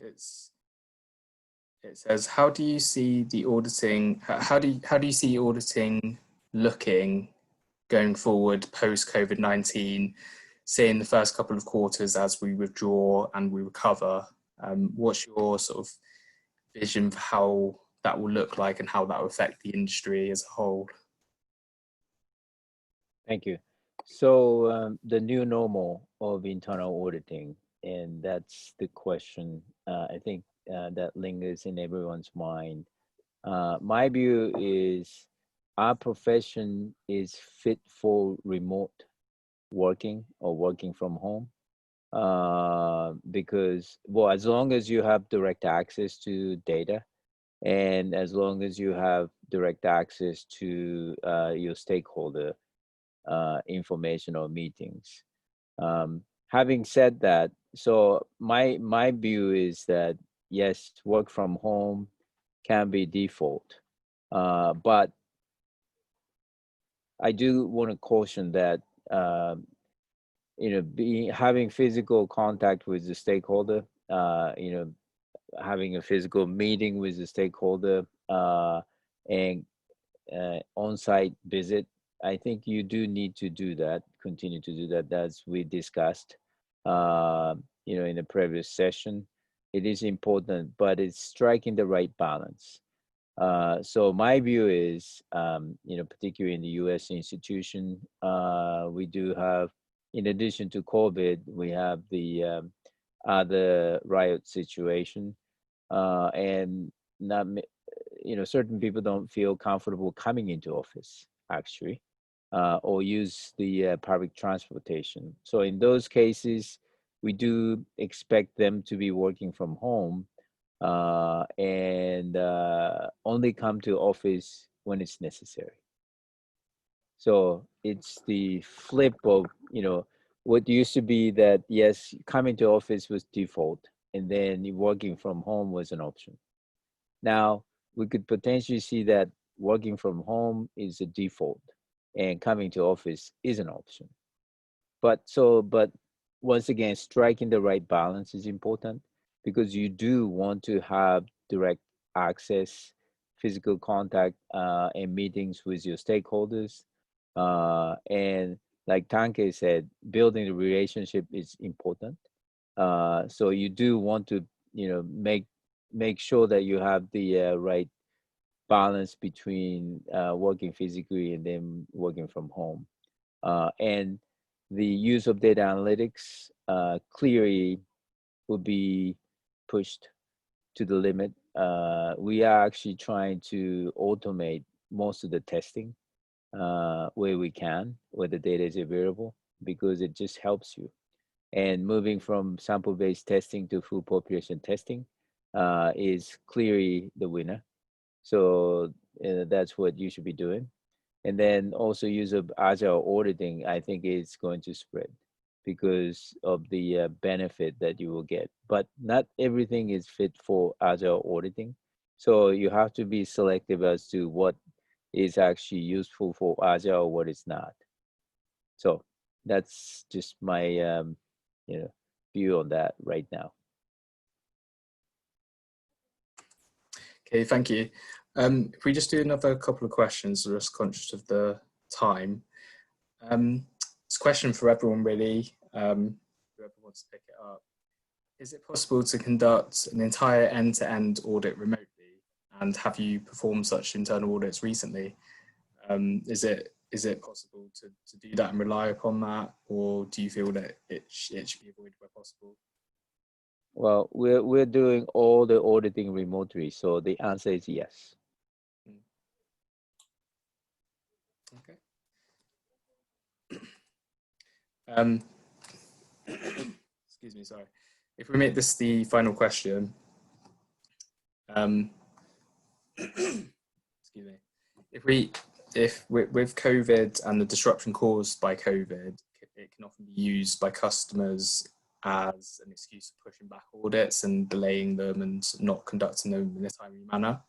It says, how do you see the auditing? How do you see auditing looking going forward post COVID-19? Say in the first couple of quarters as we withdraw and we recover. What's your sort of vision for how that will look like and how that will affect the industry as a whole? Thank you. So the new normal of internal auditing, and that's the question I think that lingers in everyone's mind. My view is our profession is fit for remote working or working from home because, well, as long as you have direct access to data and as long as you have direct access to your stakeholder information or meetings. Having said that, so my view is that yes, work from home can be default, but I do want to caution that having physical contact with the stakeholder, having a physical meeting with the stakeholder and on-site visit, I think you do need to do that, continue to do that, as we discussed, in the previous session. It is important, but it's striking the right balance. So my view is, particularly in the U.S. institution, we do have, in addition to COVID, we have the other riot situation, and not, certain people don't feel comfortable coming into office actually, or use the public transportation. So in those cases, we do expect them to be working from home and only come to office when it's necessary. So it's the flip of, what used to be that, yes, coming to office was default and then working from home was an option. Now, we could potentially see that working from home is a default and coming to office is an option. But once again, striking the right balance is important because you do want to have direct access, physical contact, and meetings with your stakeholders. And like Tuncay said, building the relationship is important. So you do want to, make sure that you have the right balance between working physically and then working from home. And the use of data analytics clearly will be pushed to the limit. We are actually trying to automate most of the testing where we can, where the data is available, because it just helps you. And moving from sample-based testing to full population testing is clearly the winner. So that's what you should be doing. And then also use of agile auditing, I think is going to spread because of the benefit that you will get. But not everything is fit for agile auditing. So you have to be selective as to what is actually useful for agile, what is not. So that's just my view on that right now. Okay, thank you. If we just do another couple of questions, we're just conscious of the time. It's a question for everyone really, whoever wants to pick it up. Is it possible to conduct an entire end-to-end audit remotely? And have you performed such internal audits recently? Is it possible to do that and rely upon that? Or do you feel that it should be avoided where possible? Well, we're doing all the auditing remotely, so the answer is yes. Okay. Excuse me, sorry. If we make this the final question, excuse me. If with COVID and the disruption caused by COVID, it can often be used by customers as an excuse for pushing back audits and delaying them and not conducting them in a timely manner.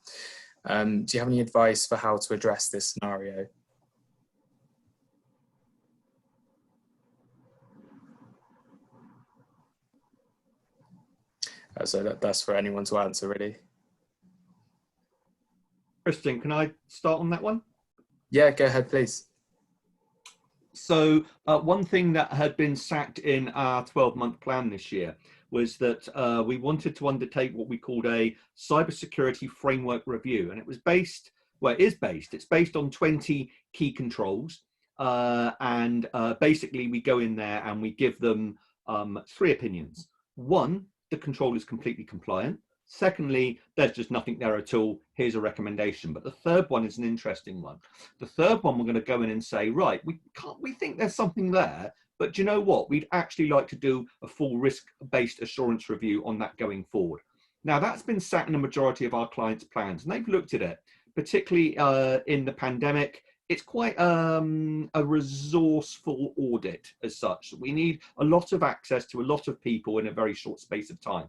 Do you have any advice for how to address this scenario? So that's for anyone to answer, really. Kristian, can I start on that one? Yeah, go ahead, please. So one thing that had been sacked in our 12-month plan this year was that we wanted to undertake what we called a cybersecurity framework review. And it was based, well, it's based on 20 key controls. And basically we go in there and we give them 3 opinions. 1, the control is completely compliant. Secondly, there's just nothing there at all. Here's a recommendation. But the third one is an interesting one. The third one, we're going to go in and say, right, we think there's something there, but do you know what? We'd actually like to do a full risk-based assurance review on that going forward. Now, that's been sat in a majority of our clients' plans, and they've looked at it, particularly in the pandemic. It's quite a resourceful audit as such. We need a lot of access to a lot of people in a very short space of time.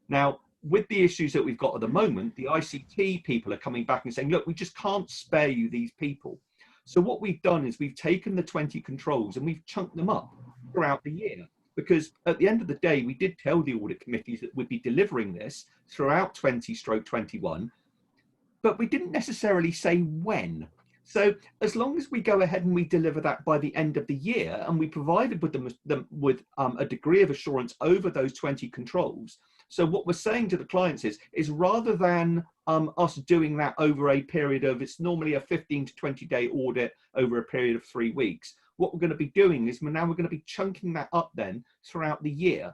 Now, with the issues that we've got at the moment, the ICT people are coming back and saying, look, we just can't spare you these people. So what we've done is we've taken the 20 controls and we've chunked them up throughout the year. Because at the end of the day, we did tell the audit committees that we'd be delivering this throughout 20/21, but we didn't necessarily say when. So as long as we go ahead and we deliver that by the end of the year, and we provided with them with a degree of assurance over those 20 controls. So what we're saying to the clients is rather than us doing that over a period of, it's normally a 15 to 20 day audit over a period of 3 weeks, what we're going to be doing is we're going to be chunking that up then throughout the year,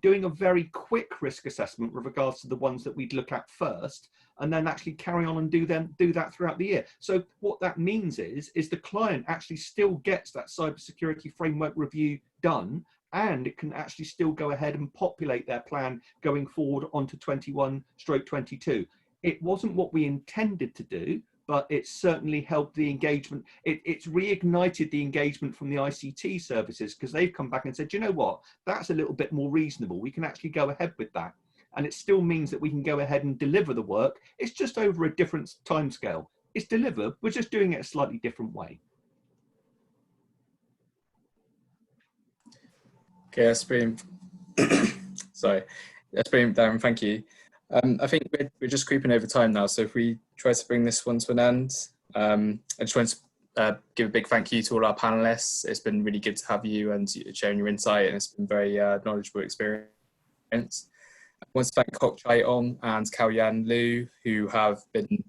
doing a very quick risk assessment with regards to the ones that we'd look at first, and then actually carry on and do that throughout the year. So what that means is the client actually still gets that cybersecurity framework review done, and it can actually still go ahead and populate their plan going forward onto 21/22. It wasn't what we intended to do, but it certainly helped the engagement. It's reignited the engagement from the ICT services, because they've come back and said, you know what, that's a little bit more reasonable. We can actually go ahead with that. And it still means that we can go ahead and deliver the work. It's just over a different timescale. It's delivered, we're just doing it a slightly different way. Okay, that's brilliant. Sorry, that's brilliant, Darren. Thank you. I think we're just creeping over time now, so if we try to bring this one to an end, I just want to give a big thank you to all our panelists. It's been really good to have you and sharing your insight, and it's been very knowledgeable experience. I want to thank Hock-Chye and Cow Yuan Liew, who have been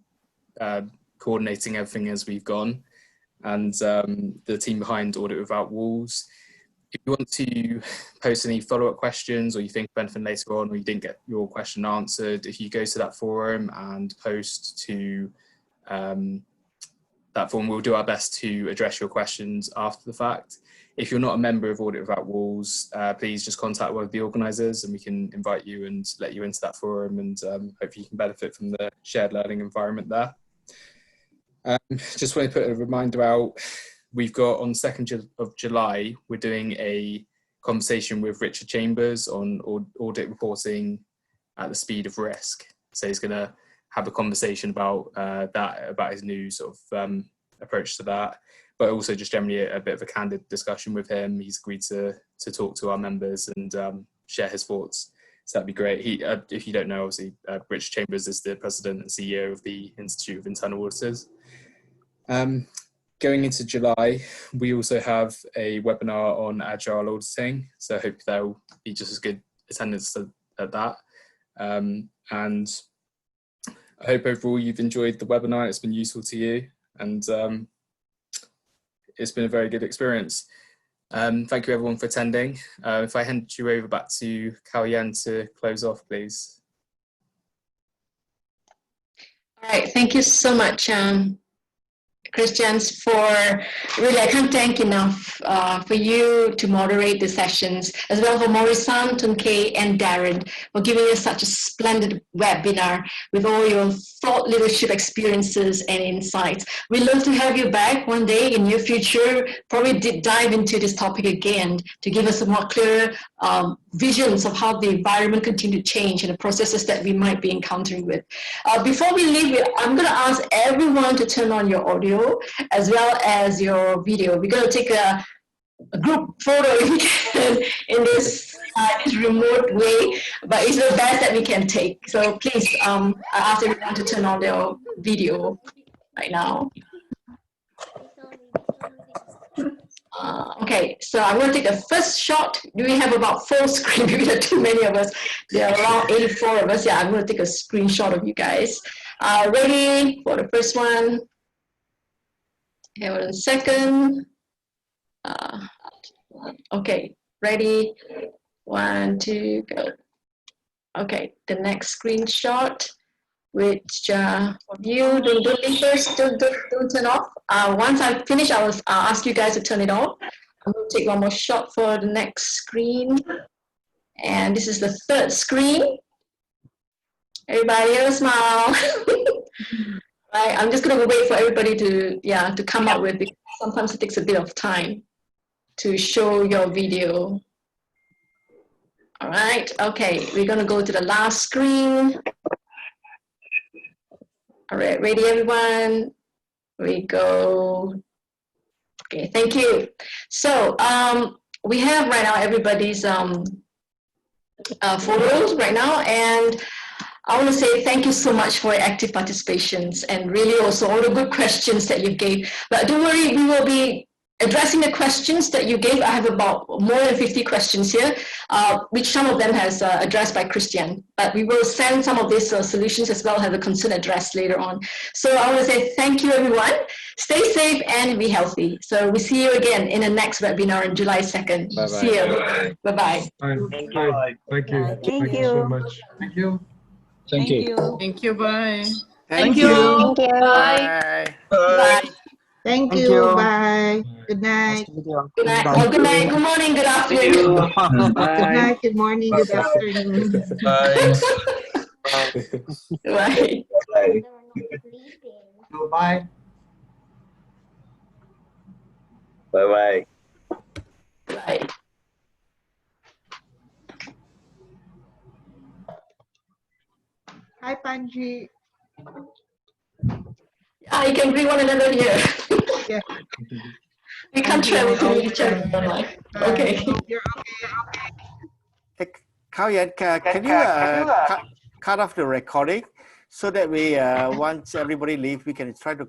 coordinating everything as we've gone, and the team behind Audit Without Walls. If you want to post any follow-up questions, or you think of anything later on, or you didn't get your question answered, if you go to that forum and post to that forum, we'll do our best to address your questions after the fact. If you're not a member of Audit Without Walls, please just contact one of the organisers and we can invite you and let you into that forum, and hopefully you can benefit from the shared learning environment there. Just want to put a reminder out. We've got on 2nd of July, we're doing a conversation with Richard Chambers on audit reporting at the speed of risk. So he's going to have a conversation about about his new sort of approach to that, but also just generally a bit of a candid discussion with him. He's agreed to talk to our members and share his thoughts. So that'd be great. If you don't know, obviously, Richard Chambers is the president and CEO of the Institute of Internal Auditors. Going into July, we also have a webinar on agile auditing, so I hope there'll be just as good attendance at that. And I hope overall you've enjoyed the webinar, it's been useful to you, and it's been a very good experience. Thank you everyone for attending. If I hand you over back to Cow Yuan to close off, please. All right, thank you so much, Kristian, for really, I can't thank enough for you to moderate the sessions, as well for Mouri-san, Tuncay, and Darren for giving us such a splendid webinar with all your thought leadership experiences and insights. We'd love to have you back one day in your future, probably dive into this topic again to give us a more clearer visions of how the environment continue to change and the processes that we might be encountering with. Before we leave, I'm going to ask everyone to turn on your audio as well as your video. We're going to take a group photo if we can in this remote way, but it's the best that we can take. So please, I ask everyone to turn on their video right now. Okay, so I'm going to take the first shot. Do we have about 4 screens? Maybe there are too many of us. There are around 84 of us. Yeah, I'm going to take a screenshot of you guys. Ready for the first one? Okay, hold on a second. Okay, ready? 1, 2, go. Okay, the next screenshot, which of you don't leave first, don't turn off. Once I finish, I'll ask you guys to turn it off. I'm going to take one more shot for the next screen, and this is the third screen. Everybody, have a smile. Right, I'm just going to wait for everybody to come up with, because sometimes it takes a bit of time to show your video. All right, okay, we're going to go to the last screen. All right, ready, everyone? We go. Okay, thank you. So we have right now everybody's photos right now, and I want to say thank you so much for your active participations and really also all the good questions that you gave. But don't worry, we will be addressing the questions that you gave. I have about more than 50 questions here, which some of them has addressed by Kristian. But we will send some of these solutions as well, have a concern addressed later on. So I want to say thank you, everyone. Stay safe and be healthy. So we see you again in the next webinar on July 2nd. Bye-bye. See you. Bye-bye. Bye. Thank you. Thank you so much. Thank you. Thank you. Thank you. Bye. Thank you. you. Thank you. Bye. Bye. Thank you. Bye. Good night. Good night. Oh, good night. Good morning. Good afternoon. Good night. Good morning. Good afternoon. Bye. Bye. Bye. Bye-bye. Bye. Hi, Panji. You can bring one another here. Yeah. We can't travel to each other online. Okay. You're okay. Hey, Cow Yuan, can you cut off the recording so that we once everybody leaves, we can try to